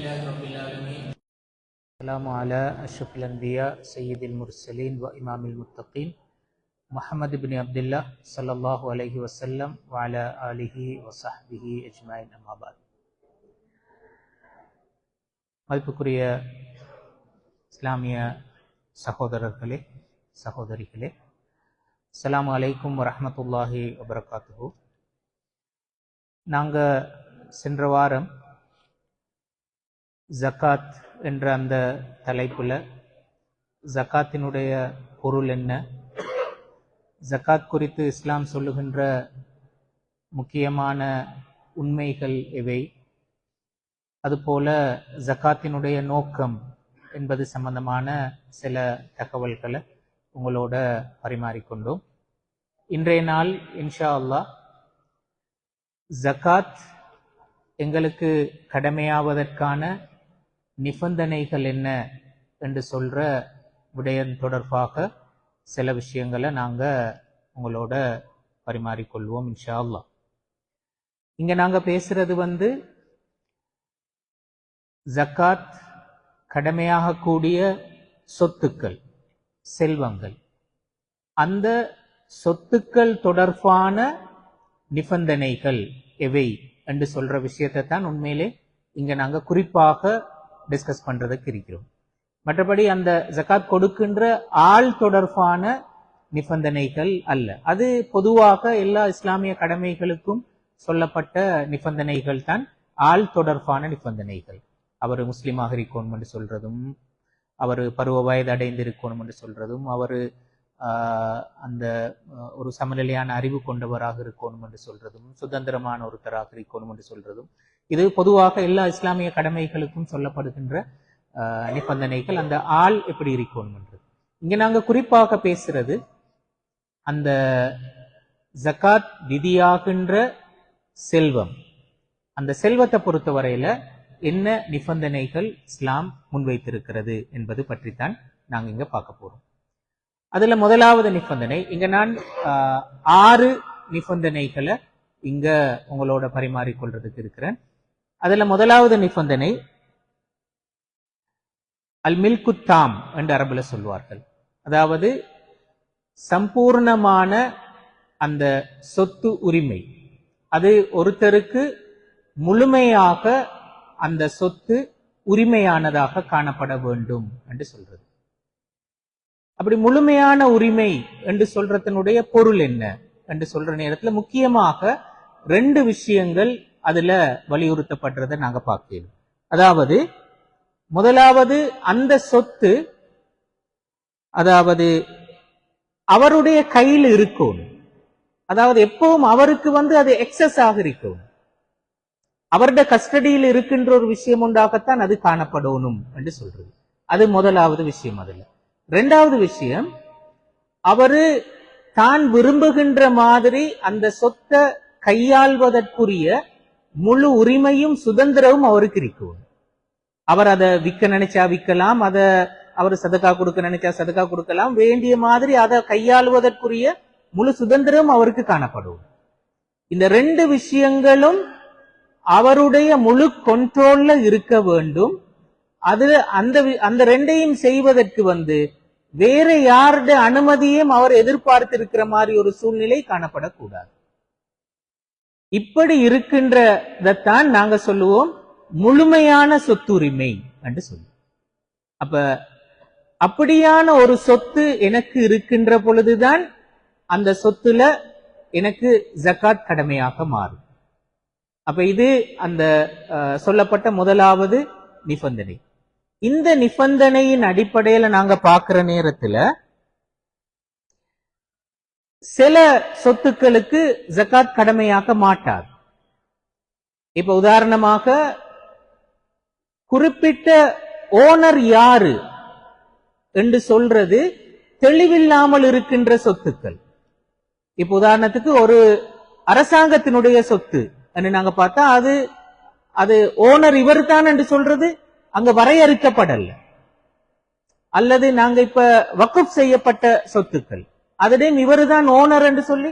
لله رب العالمين. السلام على أشرف الأنبياء سيد المرسلين وإمام المتقين محمد بن عبد الله صلى الله عليه وسلم وعلى آله وصحبه أجمعين أما بعد. மதிப்புக்குரிய இஸ்லாமிய சகோதரர்களே சகோதரிகளே, அஸ்ஸலாமு அலைக்கும் வரஹ்மத்துல்லாஹி வபரகாத்துஹு. நாங்கள் சென்ற வாரம் ஜக்காத் என்ற அந்த தலைப்புல ஜக்காத்தினுடைய பொருள் என்ன, ஜக்காத் குறித்து இஸ்லாம் சொல்லுகின்ற முக்கியமான உண்மைகள் எவை, அதுபோல ஜக்காத்தினுடைய நோக்கம் என்பது சம்பந்தமான சில தகவல்களை உங்களோட பரிமாறிக்கொண்டோம். இன்றைய நாள் இன்ஷா அல்லாஹ் ஜக்காத் எங்களுக்கு கடமையாவதற்கான நிபந்தனைகள் என்ன என்று சொல்ற விடயம் தொடர்பாக சில விஷயங்களை நாங்கள் உங்களோட பரிமாறிக்கொள்வோம் இன்ஷா அல்லாஹ். இங்க நாங்க பேசுறது ஜக்காத் கடமையாகக்கூடிய சொத்துக்கள், செல்வங்கள், அந்த சொத்துக்கள் தொடர்பான நிபந்தனைகள் எவை என்று சொல்ற விஷயத்தை தான் உண்மையிலே இங்க நாங்க குறிப்பாக டிஸ்கஸ் பண்றதுக்கு இருக்கிறோம். மற்றபடி அந்த ஜக்காத் கொடுக்கின்ற ஆள் தொடர்பான நிபந்தனைகள் அல்ல. அது பொதுவாக எல்லா இஸ்லாமிய கடமைகளுக்கும் சொல்லப்பட்ட நிபந்தனைகள் தான் ஆள் தொடர்பான நிபந்தனைகள். அவர் முஸ்லீமாக இருக்கணும் என்று சொல்றதும், அவர் பருவ வயது அடைந்திருக்கணும் என்று சொல்றதும், அவர் அந்த ஒரு சமநிலையான அறிவு கொண்டவராக இருக்கணும் என்று சொல்றதும், சுதந்திரமான ஒருத்தராக இருக்கணும் என்று சொல்றதும், இது பொதுவாக எல்லா இஸ்லாமிய கடமைகளுக்கும் சொல்லப்படுகின்ற நிபந்தனைகள். அந்த ஆள் எப்படி இருக்கணும் என்று இங்க நாங்க குறிப்பாக பேசுறது அந்த ஜக்காத் விதியாகின்ற செல்வம், அந்த செல்வத்தை பொறுத்தவரையில என்ன நிபந்தனைகள் இஸ்லாம் முன்வைத்திருக்கிறது என்பது பற்றித்தான் நாங்க இங்க பார்க்க போறோம். அதுல முதலாவது நிபந்தனை, இங்க நான் 6 நிபந்தனைகளை இங்க உங்களோட பரிமாறிக்கொள்றதுக்கு இருக்கிறேன். அதுல முதலாவது நிபந்தனை அல் மில்குத்தாம் என்று அரபுல சொல்வார்கள். அதாவது சம்பூர்ணமான அந்த சொத்து உரிமை, அது ஒருத்தருக்கு முழுமையாக அந்த சொத்து உரிமையானதாக காணப்பட வேண்டும் என்று சொல்றது. அப்படி முழுமையான உரிமை என்று சொல்றதனுடைய பொருள் என்ன என்று சொல்ற நேரத்துல முக்கியமாக 2 விஷயங்கள் அதுல வலியுறுத்தப்படுறதை நாங்க பார்க்கிறோம். அதாவது முதலாவது, அந்த சொத்து அதாவது அவருடைய கையில் இருக்கும், அதாவது எப்பவும் அவருக்கு அது எக்ஸஸ் ஆக இருக்கும், அவருடைய கஸ்டடியில் இருக்கின்ற ஒரு விஷயம் உண்டாகத்தான் அது காணப்படணும் என்று சொல்றது. அது முதலாவது விஷயம். அதுல 2வது விஷயம், அவரு தான் விரும்புகின்ற மாதிரி அந்த சொத்தை கையாள்வதற்குரிய முழு உரிமையும் சுதந்திரமும் அவருக்கு இருக்கும். அவர் அதை விற்க நினைச்சா விற்கலாம், அதை அவர் சதக்கா கொடுக்க நினைச்சா சதக்கா கொடுக்கலாம், வேண்டிய மாதிரி அதை கையாளுவதற்குரிய முழு சுதந்திரமும் அவருக்கு காணப்படும். இந்த 2 விஷயங்களும் அவருடைய முழு கண்ட்ரோல்ல இருக்க வேண்டும். அது அந்த 2ஐயும் செய்வதற்கு வேற யாருடைய அனுமதியும் அவர் எதிர்பார்த்து இருக்கிற மாதிரி ஒரு சூழ்நிலை காணப்படக்கூடாது. இப்படி இருக்கின்றதான் நாங்க சொல்லுவோம் முழுமையான சொத்துரிமை என்று சொல்லுவோம். அப்ப அப்படியான ஒரு சொத்து எனக்கு இருக்கின்ற பொழுதுதான் அந்த சொத்துல எனக்கு ஜக்காத் கடமையாக மாறும். அப்ப இது அந்த சொல்லப்பட்ட முதலாவது நிபந்தனை. இந்த நிபந்தனையின் அடிப்படையில நாங்க பார்க்கிற நேரத்துல சில சொத்துக்களுக்கு ஜக்காத் கடமையாக மாட்டாது. இப்ப உதாரணமாக குறிப்பிட்ட ஓனர் யாரு என்று சொல்றது தெளிவில்லாமல் இருக்கின்ற சொத்துக்கள். இப்ப உதாரணத்துக்கு ஒரு அரசாங்கத்தினுடைய சொத்து என்று நாங்க பார்த்தா அது ஓனர் இவர் தான் என்று சொல்றது அங்க வரையறுக்கப்படல. அல்லது நாங்க இப்ப வக்ஃப் செய்யப்பட்ட சொத்துக்கள், அதுடையும் இவருதான் ஓனர் என்று சொல்லி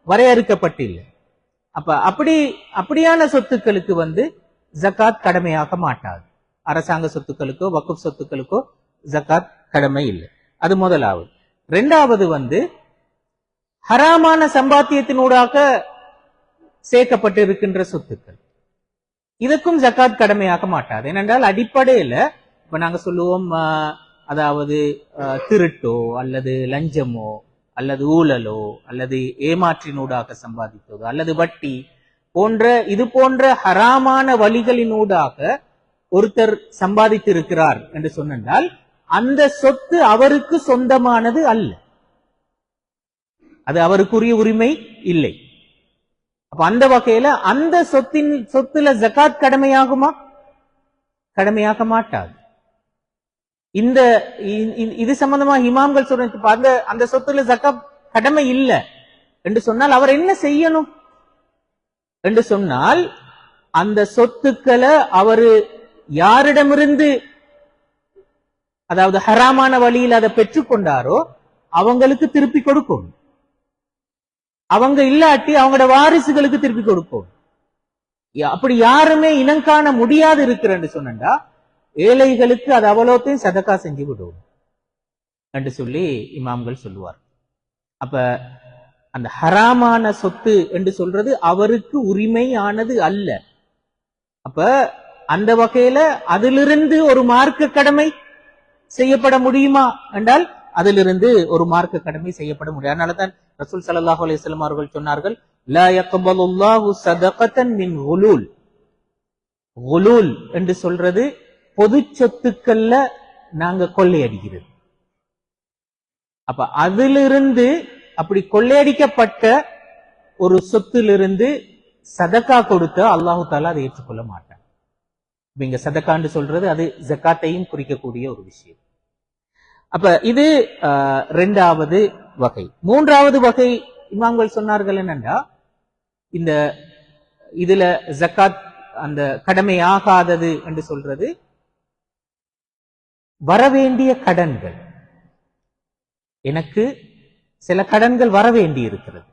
வரையறுக்கப்பட்டில்லை. அப்ப அப்படியான சொத்துக்களுக்கு ஜக்காத் கடமையாக மாட்டாது. அரசாங்க சொத்துக்களுக்கோ வக்குப் சொத்துக்களுக்கோ ஜக்காத் கடமை இல்லை. அது முதலாவது. இரண்டாவது ஹராமான சம்பாத்தியத்தினூடாக சேர்க்கப்பட்டு இருக்கின்ற சொத்துக்கள், இதற்கும் ஜக்காத் கடமையாக மாட்டாது. ஏனென்றால் அடிப்படையில இப்ப நாங்க சொல்லுவோம், அதாவது திருட்டோ அல்லது லஞ்சமோ அல்லது ஊழலோ அல்லது ஏமாற்றினூடாக சம்பாதித்ததோ அல்லது வட்டி போன்ற இது போன்ற ஹராமான வழிகளினூடாக ஒருத்தர் சம்பாதித்திருக்கிறார் என்று சொன்னால் அந்த சொத்து அவருக்கு சொந்தமானது அல்ல, அது அவருக்குரிய உரிமை இல்லை. அப்ப அந்த வகையில அந்த சொத்துல ஜகாத் கடமையாகுமா? கடமையாக மாட்டாது. இது சம்பந்தமா இமாம்கள் சொல்ற அந்த சொத்துல ஜகாத் கடமை இல்லை என்று சொன்னால் அவர் என்ன செய்யணும் என்று சொன்னால், அந்த சொத்துக்களை அவரு யாரிடமிருந்து அதாவது ஹராமான வழியில் அதை பெற்றுக்கொண்டாரோ அவங்களுக்கு திருப்பி கொடுக்கும். அவங்க இல்லாட்டி அவங்களோட வாரிசுகளுக்கு திருப்பி கொடுக்கும். அப்படி யாருமே இனங்காண முடியாது இருக்கிறன்னு சொன்னா ஏழைகளுக்கு அது அவ்வளோத்தையும் சதக்கா செஞ்சு விடும் என்று சொல்லி இமாம்கள் சொல்லுவார். அப்ப அந்த ஹராமான சொத்து என்று சொல்றது அவருக்கு உரிமையானது அல்ல. அப்ப அந்த வகையில அதிலிருந்து ஒரு மார்க்க கடமை செய்யப்பட முடியுமா என்றால் அதிலிருந்து ஒரு மார்க்க கடமை செய்யப்பட முடியும். அதனாலதான் ரசூல் ஸல்லல்லாஹு அலைஹி வஸல்லம் அவர்கள் சொன்னார்கள், லா யக்பலுல்லாஹு ஸதகத்தன் மின் குலூல். குலூல் என்று சொல்றது பொது சொத்துக்கள்ல நாங்க கொள்ளையடிக்கிறது. அப்ப அதிலிருந்து அப்படி கொள்ளையடிக்கப்பட்ட ஒரு சொத்திலிருந்து சதக்கா கொடுத்த அல்லாஹு தாலா அதை ஏற்றுக்கொள்ள மாட்டான். இங்க சதக்கான்னு சொல்றது அது ஜக்காத்தையும் குறிக்கக்கூடிய ஒரு விஷயம். அப்ப இது இரண்டாவது வகை. மூன்றாவது வகை இமாம்கள் சொன்னார்கள் என்னன்னா, இதுல ஜக்காத் அந்த கடமையாகாதது என்று சொல்றது வரவேண்டிய கடன்கள். எனக்கு சில கடன்கள் வரவேண்டி இருக்கிறது.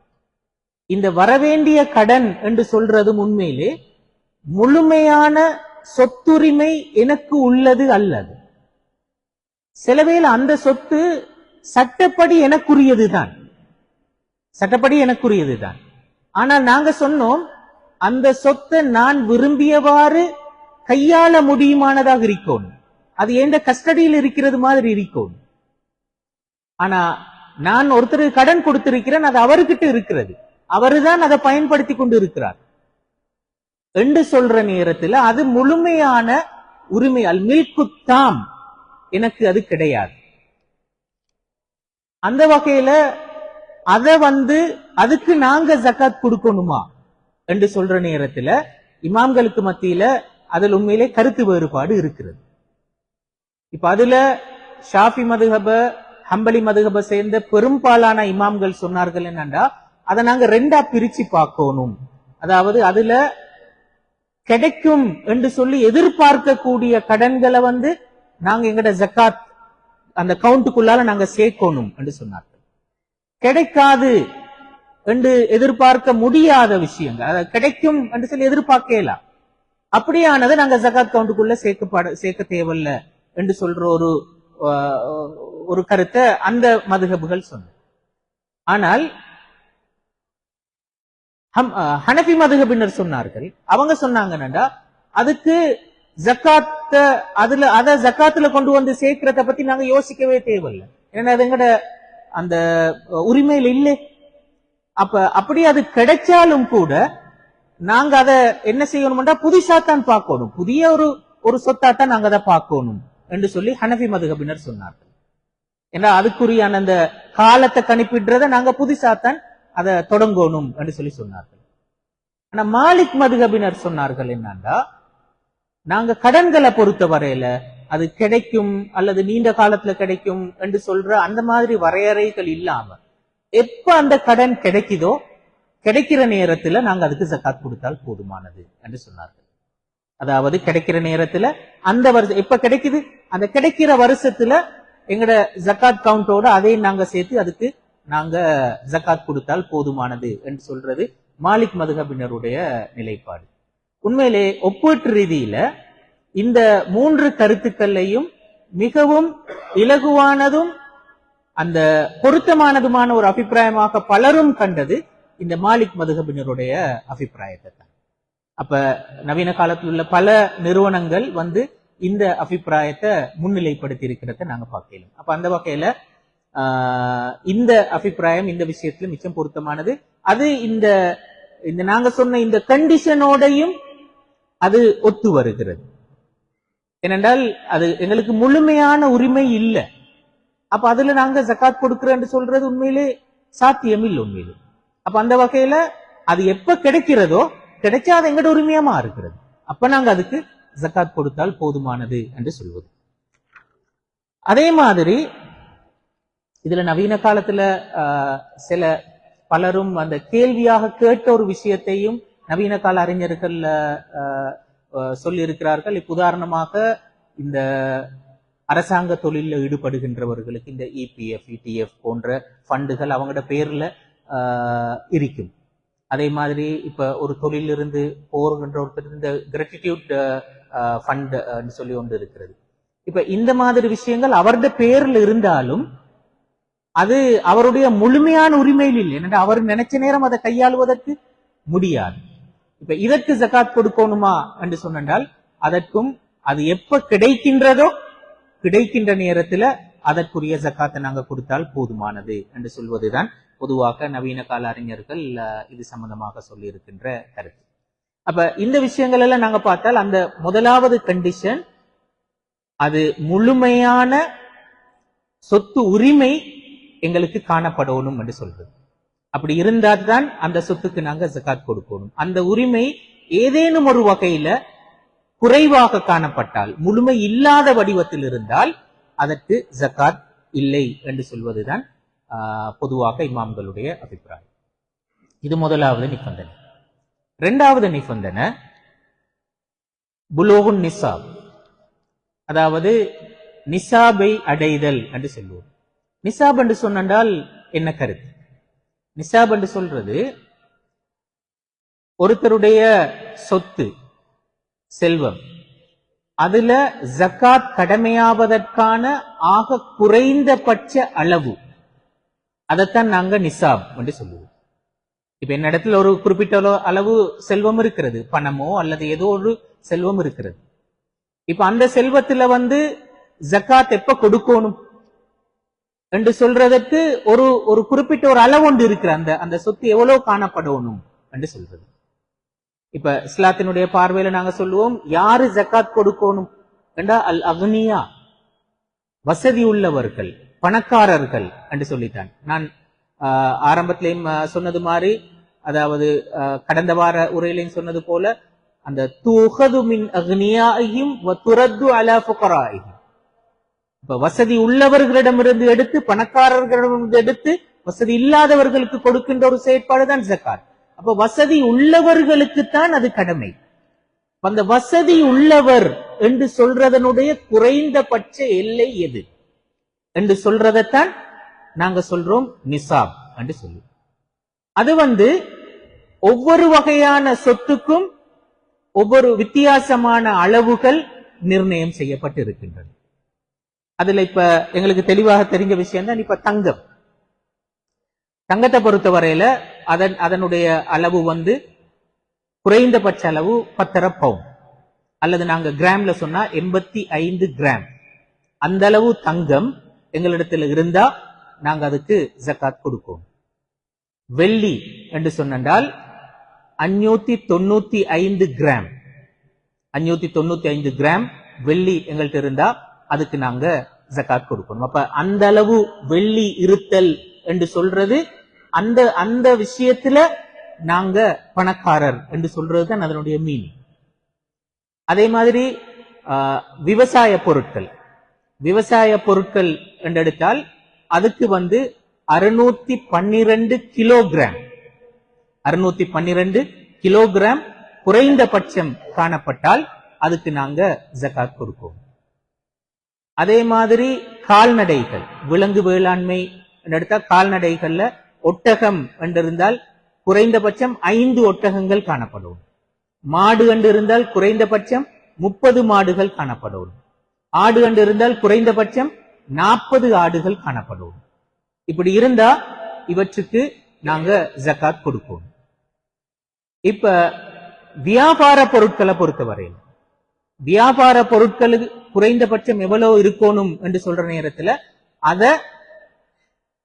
இந்த வரவேண்டிய கடன் என்று சொல்றது உண்மையிலே முழுமையான சொத்துரிமை எனக்கு உள்ளது அல்லது. சிலவேளை அந்த சொத்து சட்டப்படி எனக்குரியதுதான், சட்டப்படி எனக்குரியதுதான். ஆனால் நாங்க சொன்னோம், அந்த சொத்தை நான் விரும்பியவாறு கையாள முடியுமானதாக இருக்கும், அது எந்த கஸ்டடியில் இருக்கிறது மாதிரி இருக்கும். ஆனா நான் ஒருத்தருக்கு கடன் கொடுத்திருக்கிறேன், அது அவர்கிட்ட இருக்கிறது, அவருதான் அதை பயன்படுத்தி கொண்டு இருக்கிறார் என்று சொல்ற நேரத்தில் அது முழுமையான உரிமை, அல் மில்குத்தாம், எனக்கு அது கிடையாது. அந்த வகையில அதை அதுக்கு நாங்க ஜக்காத் கொடுக்கணுமா என்று சொல்ற நேரத்தில் இமாம்களுக்கு மத்தியில அதில் உண்மையிலே கருத்து வேறுபாடு இருக்கிறது. இப்ப அதுல ஷாஃபி மதுஹப ஹம்பலி மதுஹப சேர்ந்த பெரும்பாலான இமாம்கள் சொன்னார்கள் என்னன்னா, அதை நாங்க ரெண்டா பிரிச்சு பார்க்கணும். அதாவது அதுல கிடைக்கும் என்று சொல்லி எதிர்பார்க்கக்கூடிய கடன்களை நாங்க எங்கட ஜக்காத் அந்த கவுண்ட்டுக்குள்ளால நாங்க சேர்க்கணும் என்று சொன்னார்கள். கிடைக்காது என்று எதிர்பார்க்க முடியாத விஷயங்கள், அதாவது கிடைக்கும் என்று சொல்லி எதிர்பார்க்கலாம், அப்படியானதை நாங்க ஜக்காத் கவுண்ட்டுக்குள்ள சேர்க்க தேவையில்லை என்று சொல்ற ஒரு கருத்தை அந்த மதுஹபுகள் சொன்ன. ஆனால் ஹனஃபி மதுஹபினர் சொன்னார்கள், அவங்க சொன்னாங்கன்னா அதுக்கு ஜக்காத்த அதை ஜக்காத்துல கொண்டு வந்து சேர்க்கிறத பத்தி நாங்க யோசிக்கவே தேவையில்லை, ஏன்னா அது எங்கட அந்த உரிமையில இல்லை. அப்படி அது கிடைச்சாலும் கூட நாங்க அதை என்ன செய்யணும்னா புதுசாத்தான் பார்க்கணும், புதிய ஒரு சொத்தாத்தான் நாங்க அதை பார்க்கணும் என்று சொல்லி ஹனஃபி மதுஹபினர் சொன்னார்கள். ஏன்னா அதுக்குரிய அந்த காலத்தை கணிப்பிடுறத நாங்க புதுசாத்தான் அதை தொடங்கணும் என்று சொல்லி சொன்னார்கள். ஆனா மாலிக் மதுஹபினர் சொன்னார்கள் என்னன்னா, நாங்க கடன்களை பொறுத்த வரையில அது கிடைக்கும் அல்லது நீண்ட காலத்துல கிடைக்கும் என்று சொல்ற அந்த மாதிரி வரையறைகள் இல்லாம எப்ப அந்த கடன் கிடைக்குதோ கிடைக்கிற நேரத்துல நாங்க அதுக்கு ஜக்காத் கொடுத்தால் போதுமானது என்று சொன்னார்கள். அதாவது கிடைக்கிற நேரத்துல அந்த வருஷம் எப்ப கிடைக்குது அந்த கிடைக்கிற வருஷத்துல எங்கட ஜக்காத் கவுண்டோட அதையும் நாங்க சேர்த்து அதுக்கு நாங்க ஜக்காத் கொடுத்தால் போதுமானது என்று சொல்றது மாலிக் மதுஹபினருடைய நிலைப்பாடு. உண்மையிலே ஒப்பீட்டு ரீதியில இந்த 3 கருத்துக்களையும் மிகவும் இலகுவானதும் அந்த பொருத்தமானதுமான ஒரு அபிப்பிராயமாக பலரும் கண்டது இந்த மாலிக் மதுஹபினருடைய அபிப்பிராயத்தை தான். அப்ப நவீன காலத்தில் உள்ள பல நிறுவனங்கள் வந்து இந்த அபிப்பிராயத்தை முன்னிலைப்படுத்தி இருக்கிறத நாங்க பார்க்கலாம். அப்ப அந்த வகையில இந்த அபிப்பிராயம் இந்த விஷயத்துல மிச்சம் பொருத்தமானது. அது இந்த நாங்க சொன்ன இந்த கண்டிஷனோடையும் அது ஒத்து வருகிறது. ஏனென்றால் அது எங்களுக்கு முழுமையான உரிமை இல்லை. அப்ப அதுல நாங்க ஜகாத் கொடுக்கிறேன்னு சொல்றது உண்மையிலே சாத்தியம் இல்லை உண்மையிலே. அப்ப அந்த வகையில அது எப்ப கிடைக்கிறதோ கிடைச்சா அது எங்கட உரிமையமா இருக்கிறது. அப்ப நாங்க அதுக்கு ஜகாத் கொடுத்தால் போதுமானது என்று சொல்வது. அதே மாதிரி இதுல நவீன காலத்துல சில பலரும் அந்த கேள்வியாக கேட்ட ஒரு விஷயத்தையும் நவீன கால அறிஞர்கள் சொல்லி இருக்கிறார்கள். இப்ப உதாரணமாக இந்த அரசாங்க தொழிலில் ஈடுபடுகின்றவர்களுக்கு இந்த இபிஎஃப், இடிஎஃப் போன்ற ஃபண்டுகள் அவங்களோட பேர்ல இருக்கும். அதே மாதிரி இப்ப ஒரு தொழிலிருந்து போகின்ற ஒருத்தர் இந்த கிராட்டிடியூட் ஃபண்ட் சொல்லி ஒன்று இருக்கிறது. இப்ப இந்த மாதிரி விஷயங்கள் அவருடைய பேர்ல இருந்தாலும் அது அவருடைய முழுமையான உரிமையில் இல்லை. ஏன்னா அவர் நினைச்ச நேரம் அதை கையாளுவதற்கு முடியாது. இப்ப இதற்கு ஜகாத் கொடுக்கணுமா என்று சொன்னால் அதற்கும் அது எப்ப கிடைக்கின்றதோ கிடைக்கின்ற நேரத்துல அதற்குரிய ஜகாத்தை நாங்க கொடுத்தால் போதுமானது என்று சொல்வதுதான் பொதுவாக நவீன கால அறிஞர்கள் இது சம்பந்தமாக சொல்லி இருக்கின்ற கருத்து. அப்ப இந்த விஷயங்கள் எல்லாம் நாங்க பார்த்தால் அந்த முதலாவது கண்டிஷன் அது முழுமையான சொத்து உரிமை எங்களுக்கு காணப்படணும் என்று சொல்றது. அப்படி இருந்தால் தான் அந்த சொத்துக்கு நாங்க ஜகாத் கொடுக்கணும். அந்த உரிமை ஏதேனும் ஒரு வகையில குறைவாக காணப்பட்டால், முழுமை இல்லாத வடிவத்தில் இருந்தால் அதற்கு ஜகாத் இல்லை என்று சொல்வதுதான் பொதுவாக இமாம்களுடைய அபிப்பிராயம். இது முதலாவது நிபந்தனை. இரண்டாவது நிபந்தனை புலூகுன் நிசாப், அதாவது நிசாபை அடைதல் என்று சொல்லுவோம். நிசாப் என்று சொன்னால் என்ன கருத்து? நிசாப் என்று சொல்றது ஒருத்தருடைய சொத்து, செல்வம், அதுல ஜகாத் கடமையாவதற்கான ஆக குறைந்தபட்ச அளவு, அதைத்தான் நாங்க நிசாப் என்று சொல்லுவோம். இப்ப என்ன இடத்துல ஒரு குறிப்பிட்ட அளவு செல்வம் இருக்கிறது, பணமோ அல்லது ஏதோ ஒரு செல்வம் இருக்கிறது. இப்ப அந்த செல்வத்துல வந்து ஜகாத் எப்ப கொடுக்கணும் என்று சொல்றதற்கு ஒரு குறிப்பிட்ட ஒரு அளவு ஒன்று இருக்கிற அந்த சொத்து எவ்வளவு காணப்படணும் என்று சொல்றது. இப்ப இஸ்லாத்தினுடைய பார்வையில நாங்க சொல்லுவோம், யாரு ஜகாத் கொடுக்கணும் என்றா அல் அக்னியா, வசதி உள்ளவர்கள், பணக்காரர்கள் என்று சொல்லித்தான். நான் ஆரம்பத்திலையும் சொன்னது மாதிரி, அதாவது கடந்த வார உரையிலையும் சொன்னது போல, அந்த துஹது மின் அக்னியாஹிம் வ துரத்து அலா ஃபுகராஹிம், இப்ப வசதி உள்ளவர்களிடமிருந்து எடுத்து பணக்காரர்களிடமிருந்து எடுத்து வசதி இல்லாதவர்களுக்கு கொடுக்கின்ற ஒரு செயற்பாடு தான் ஜகாத். அப்ப வசதி உள்ளவர்களுக்குத்தான் அது கடமை. அந்த வசதி உள்ளவர் என்று சொல்றதனுடைய குறைந்தபட்ச எல்லை எது என்று சொல்றதைத்தான் நாங்க சொல்றோம் நிசாப் என்று சொல்லுவோம். அது வந்து ஒவ்வொரு வகையான சொத்துக்கும் ஒவ்வொரு வித்தியாசமான அளவுகள் நிர்ணயம் செய்யப்பட்டு இருக்கின்றன. அதுல இப்ப எங்களுக்கு தெளிவாக தெரிஞ்ச விஷயம் தான், இப்ப தங்கத்தை பொறுத்தவரையில அதனுடைய அளவு வந்து குறைந்தபட்ச அளவு 10 பவுண்ட், அல்லது நாங்க கிராம்ல சொன்னா 85 கிராம். அந்த அளவு தங்கம் எங்களிடத்துல இருந்தா நாங்க அதுக்கு ஜகாத் கொடுப்போம். வெள்ளி என்று சொன்னால் 595 கிராம், 595 கிராம் வெள்ளி எங்கள்கிட்ட இருந்தா அதுக்கு நாங்க ஜகாத் கொடுக்கணும். அப்ப அந்த அளவு வெள்ளி இருத்தல் என்று சொல்றது அந்த விஷயத்துல நாங்க பணக்காரர் என்று சொல்றதுதான் அதனுடைய மீனிங். அதே மாதிரி விவசாய பொருட்கள் என்று எடுத்தால் அதுக்கு வந்து 612 கிலோகிராம், 612 கிலோகிராம் குறைந்தபட்சம் காணப்பட்டால் அதுக்கு நாங்க ஜகாத் கொடுப்போம். அதே மாதிரி கால்நடைகள், விலங்கு வேளாண்மை எடுத்தா கால்நடைகள்ல ஒட்டகம் என்றிருந்தால் குறைந்தபட்சம் 5 ஒட்டகங்கள் காணப்படும். மாடு என்று இருந்தால் குறைந்தபட்சம் 30 மாடுகள் காணப்படும். ஆடு கண்டு இருந்தால் குறைந்தபட்சம் 40 ஆடுகள் காணப்படும். இப்படி இருந்தா இவற்றுக்கு நாங்க ஜகாத் கொடுப்போம். இப்ப வியாபார பொருட்களை பொறுத்தவரையில் வியாபார பொருட்களுக்கு குறைந்தபட்சம் எவ்வளவு இருக்கணும் என்று சொல்ற நேரத்துல அத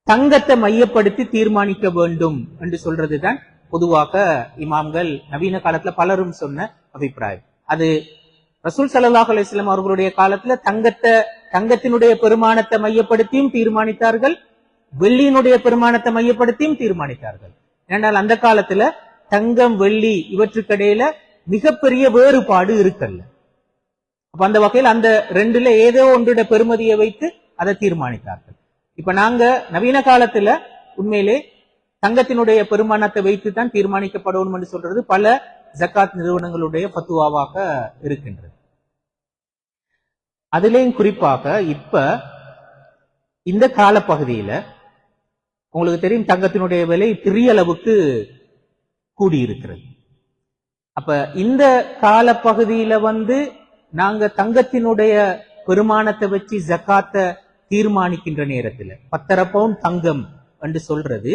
தங்கத்தை மையப்படுத்தி தீர்மானிக்க வேண்டும் என்று சொல்றதுதான் பொதுவாக இமாம்கள் நவீன காலத்துல பலரும் சொன்ன அபிப்பிராயம். அது ரசூல் ஸல்லல்லாஹு அலைஹி வஸல்லம் அவர்களுடைய காலத்துல தங்கத்தினுடைய பெருமானத்தை மையப்படுத்தியும் தீர்மானித்தார்கள், வெள்ளியினுடைய பெருமானத்தை மையப்படுத்தியும் தீர்மானித்தார்கள். ஏனென்றால் அந்த காலத்துல தங்கம் வெள்ளி இவற்றுக்கிடையில மிகப்பெரிய வேறுபாடு இருக்கல்ல. அப்ப அந்த வகையில் அந்த ரெண்டுல ஏதோ ஒன்றுடைய பெருமதியை வைத்து அதை தீர்மானித்தார்கள். இப்ப நாங்க நவீன காலத்துல உண்மையிலே தங்கத்தினுடைய பெருமானத்தை வைத்து தான் தீர்மானிக்கப்படணும் என்று சொல்றது பல ஜக்காத் நிறுவனங்களுடைய பத்துவாவாக இருக்கின்றது. அதிலேயும் குறிப்பாக இப்ப இந்த காலப்பகுதியில உங்களுக்கு தெரியும் தங்கத்தினுடைய விலை பெரிய அளவுக்கு கூடியிருக்கிறது. அப்ப இந்த காலப்பகுதியில நாங்க தங்கத்தினுடைய பெருமானத்தை வச்சு ஜக்காத்தை தீர்மானிக்கின்ற நேரத்துல 10 பவுன் தங்கம் என்று சொல்றது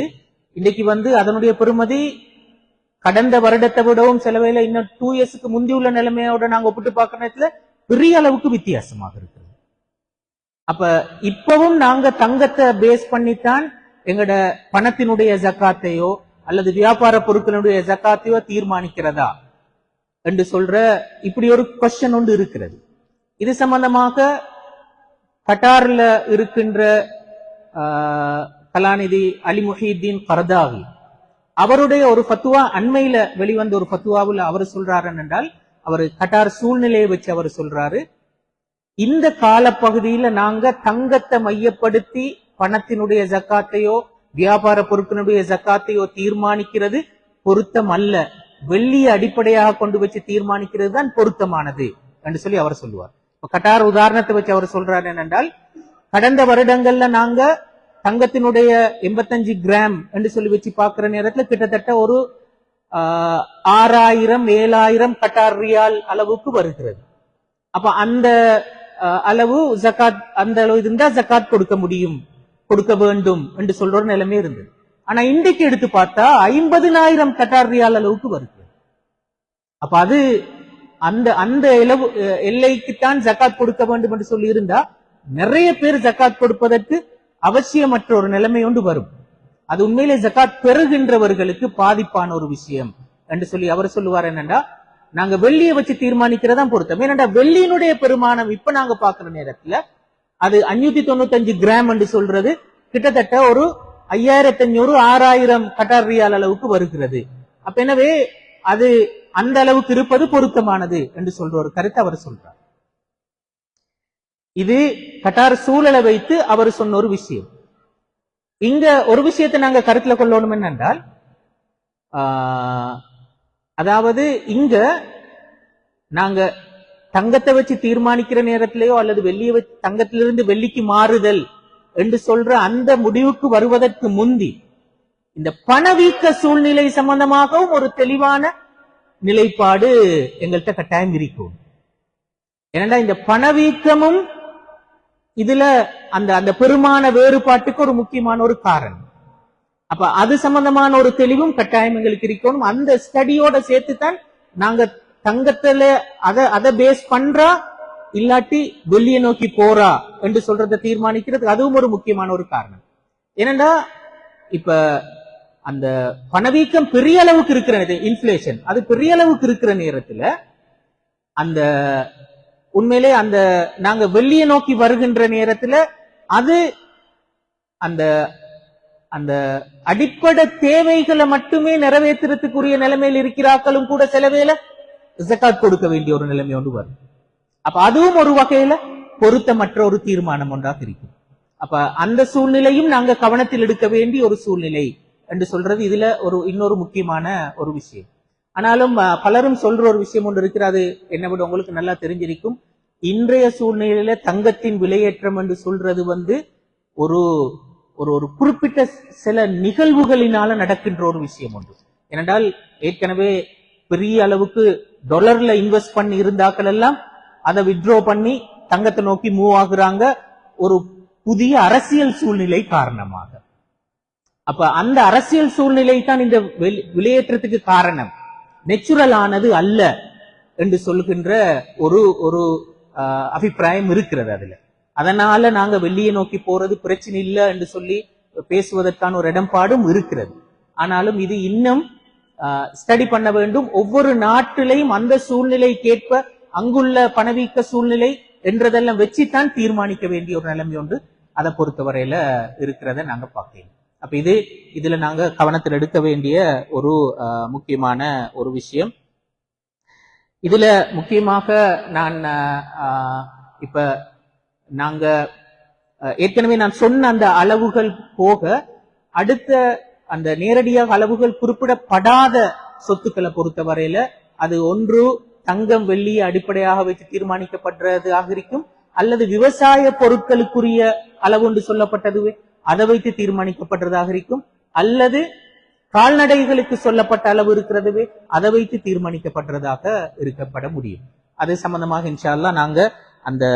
இன்னைக்கு அதனுடைய பெருமதி கடந்த வருடத்தை விடவும் செலவையில இன்னும் 2 இயர்ஸ்க்கு முந்தியுள்ள நிலைமையோட நாங்க ஒப்பிட்டு பார்க்கிற நேரத்துல பெரிய அளவுக்கு வித்தியாசமாக இருக்கிறது. அப்ப இப்பவும் நாங்க தங்கத்தை பேஸ் பண்ணித்தான் எங்கட பணத்தினுடைய ஜக்காத்தையோ அல்லது வியாபார பொருட்களுடைய ஜக்காத்தையோ தீர்மானிக்கிறதா என்று சொல்ற இப்படி ஒரு கொஸ்டின் ஒன்று இருக்கிறது. இது சம்பந்தமாக கட்டார்ல இருக்கின்ற கலாநிதி அலி முஹிதீன் கர்தாவி அவருடைய ஒரு ஃபத்துவா அண்மையில வெளிவந்த ஒரு ஃபத்துவாவில் அவர் சொல்றாரு என்றால், அவர் கட்டார் சூழ்நிலையை வச்சு அவர் சொல்றாரு, இந்த காலப்பகுதியில நாங்க தங்கத்தை மையப்படுத்தி பணத்தினுடைய ஜக்காத்தையோ வியாபார பொருட்களுடைய ஜக்காத்தையோ தீர்மானிக்கிறது பொருத்தம் அல்ல, வெள்ளியை அடிப்படையாக கொண்டு வச்சு தீர்மானிக்கிறது தான் பொருத்தமானது என்று சொல்லி அவர் சொல்லுவார். கட்டார் உதாரணத்தை வச்சு அவர் சொல்றாரு என்னென்றால், கடந்த வருடங்கள்ல நாங்க தங்கத்தினுடைய 85 கிராம் என்று சொல்லி வச்சு பார்க்கிற நேரத்துல கிட்டத்தட்ட ஒரு 6000-7000 கட்டார் ரியால் அளவுக்கு வருகிறது. அப்ப அந்த அளவு ஜக்காத், அந்த அளவு இருந்தா ஜக்காத் கொடுக்க முடியும், கொடுக்க வேண்டும் என்று சொல்ற ஒரு நிலைமை இருந்தது. ஆனா இன்றைக்கு எடுத்து பார்த்தா 50,000 கட்டார் ரியால் அளவுக்கு வருகிறது. அப்ப அது அந்த அந்த எல்லைக்குத்தான் ஜக்காத் கொடுக்க வேண்டும் என்று சொல்லி இருந்தா நிறைய பேர் ஜக்காத் கொடுப்பதற்கு அவசியமற்ற ஒரு நிலைமை ஒன்று வரும். அது உண்மையிலே ஜக்காத் பெறுகின்றவர்களுக்கு பாதிப்பான ஒரு விஷயம் என்று சொல்லி அவர் சொல்லுவார். என்னன்னா, நாங்க வெள்ளியை வச்சு தீர்மானிக்கிறதா பொருத்தம். ஏனென்றா வெள்ளியினுடைய பெருமானம் இப்ப நாங்க பாக்குற நேரத்துல அது 595 கிராம் என்று சொல்றது கிட்டத்தட்ட ஒரு 5500-6000 கட்டார் ரியால் அளவுக்கு வருகிறது. அப்ப எனவே அது அந்த அளவுக்கு இருப்பது பொருத்தமானது என்று சொல்ற ஒரு கருத்தை அவர் சொல்றார். இது கட்டார் சூழலை வைத்து அவர் சொன்ன ஒரு விஷயம். இங்க ஒரு விஷயத்தை நாங்க கருத்துல கொள்ளணும் என்னென்றால், அதாவது இங்க நாங்க தங்கத்தை வச்சு தீர்மானிக்கிற நேரத்திலேயோ அல்லது வெள்ளியை வச்சு தங்கத்திலிருந்து வெள்ளிக்கு மாறுதல் என்று சொல்ற அந்த முடிவுக்கு வருவதற்கு முந்தி இந்த பணவீக்க சூழ்நிலை சம்பந்தமாகவும் ஒரு தெளிவான நிலைப்பாடு எங்கள்கிட்ட கட்டாயம் இருக்கும். ஏனென்றா இந்த பணவீக்கமும் இதுல அந்த அந்த பெருமான வேறுபாட்டுக்கு ஒரு முக்கியமான ஒரு காரணம். அப்ப அது சம்பந்தமான ஒரு தெளிவும் கட்டாயம் எங்களுக்கு இருக்கணும். அந்த ஸ்டடியோட சேர்த்துதான் நாங்க தங்கத்துல அதை பேஸ் பண்றா இல்லாட்டி வெள்ளியை நோக்கி போறா என்று சொல்றதை தீர்மானிக்கிறது அதுவும் ஒரு முக்கியமான ஒரு காரணம். ஏனென்றா இப்ப அந்த பணவீக்கம் பெரிய அளவுக்கு இருக்கிற இன்ஃபிளேஷன் அது பெரிய அளவுக்கு இருக்கிற நேரத்துல அந்த உண்மையிலே அந்த நாங்க வெள்ளியை நோக்கி வருகின்ற நேரத்துல அது அந்த அந்த அடிப்படை தேவைகளை மட்டுமே நிறைவேற்றுறதுக்குரிய நிலைமையில் இருக்கிறார்களும் கூட சில வேளை ஜகாத் கொடுக்க வேண்டிய ஒரு நிலைமை ஒன்று வரும். அப்ப அதுவும் ஒரு வகையில பொருத்தமற்ற ஒரு தீர்மானம் ஒன்றாக இருக்கும். அப்ப அந்த சூழ்நிலையும் நாங்க கவனத்தில் எடுக்க வேண்டிய ஒரு சூழ்நிலை என்று சொல்றது இதுல இன்னொரு முக்கியமான ஒரு விஷயம். ஆனாலும் பலரும் சொல்ற ஒரு விஷயம் ஒன்று இருக்கிறது, என்னை விட உங்களுக்கு நல்லா தெரிஞ்சிருக்கும். இன்றைய சூழ்நிலையில தங்கத்தின் விலையேற்றம் என்று சொல்றது ஒரு ஒரு குறிப்பிட்ட சில நிகழ்வுகளினால நடக்கின்ற ஒரு விஷயம் ஒன்று. ஏனென்றால் ஏற்கனவே பெரிய அளவுக்கு டாலர்ல இன்வெஸ்ட் பண்ணி இருந்தாக்கள் எல்லாம் அதை வித்ட்ரோ பண்ணி தங்கத்தை நோக்கி மூவ் ஆகுறாங்க ஒரு புதிய அரசியல் சூழ்நிலை காரணமாக. அப்ப அந்த அரசியல் சூழ்நிலை தான் இந்த விலையேற்றத்துக்கு காரணம், நேச்சுரல் ஆனது அல்ல என்று சொல்லுகின்ற ஒரு ஒரு அபிப்பிராயம் இருக்கிறது அதுல. அதனால நாங்க வெள்ளியை நோக்கி போறது பிரச்சனை இல்லை என்று சொல்லி பேசுவதற்கான ஒரு இடம்பாடும் இருக்கிறது. ஆனாலும் இது இன்னும் ஸ்டடி பண்ண வேண்டும். ஒவ்வொரு நாட்டிலையும் அந்த சூழ்நிலைக்கேற்ப அங்குள்ள பணவீக்க சூழ்நிலை என்றதெல்லாம் வச்சுத்தான் தீர்மானிக்க வேண்டிய ஒரு நிலைமை உண்டு. அதை பொறுத்தவரையில இருக்கிறத நாங்க பார்க்கலாம். அப்ப இதுல நாங்க கவனத்தில் எடுக்க வேண்டிய ஒரு முக்கியமான ஒரு விஷயம். இதுல முக்கியமாக நான் இப்ப நாங்க ஏற்கனவே நான் சொன்ன அந்த அளவுகள் போக அடுத்த அந்த நேரடியாக அளவுகள் குறிப்பிடப்படாத சொத்துக்களை பொறுத்தவரையில அது ஒன்று தங்கம் வெள்ளியை அடிப்படையாக வச்சு தீர்மானிக்கப்படுறதாக இருக்கும், அல்லது விவசாய பொருட்களுக்குரிய அளவு என்று சொல்லப்பட்டது அதை வைத்து தீர்மானிக்கப்படுறதாக இருக்கும், அல்லது கால்நடைகளுக்கு சொல்லப்பட்ட அளவு இருக்கிறதுவே அதை வைத்து தீர்மானிக்கப்பட்டதாக இருக்கப்பட முடியும். அது சம்பந்தமாக இன்ஷா அல்லாஹ் நாங்க அந்த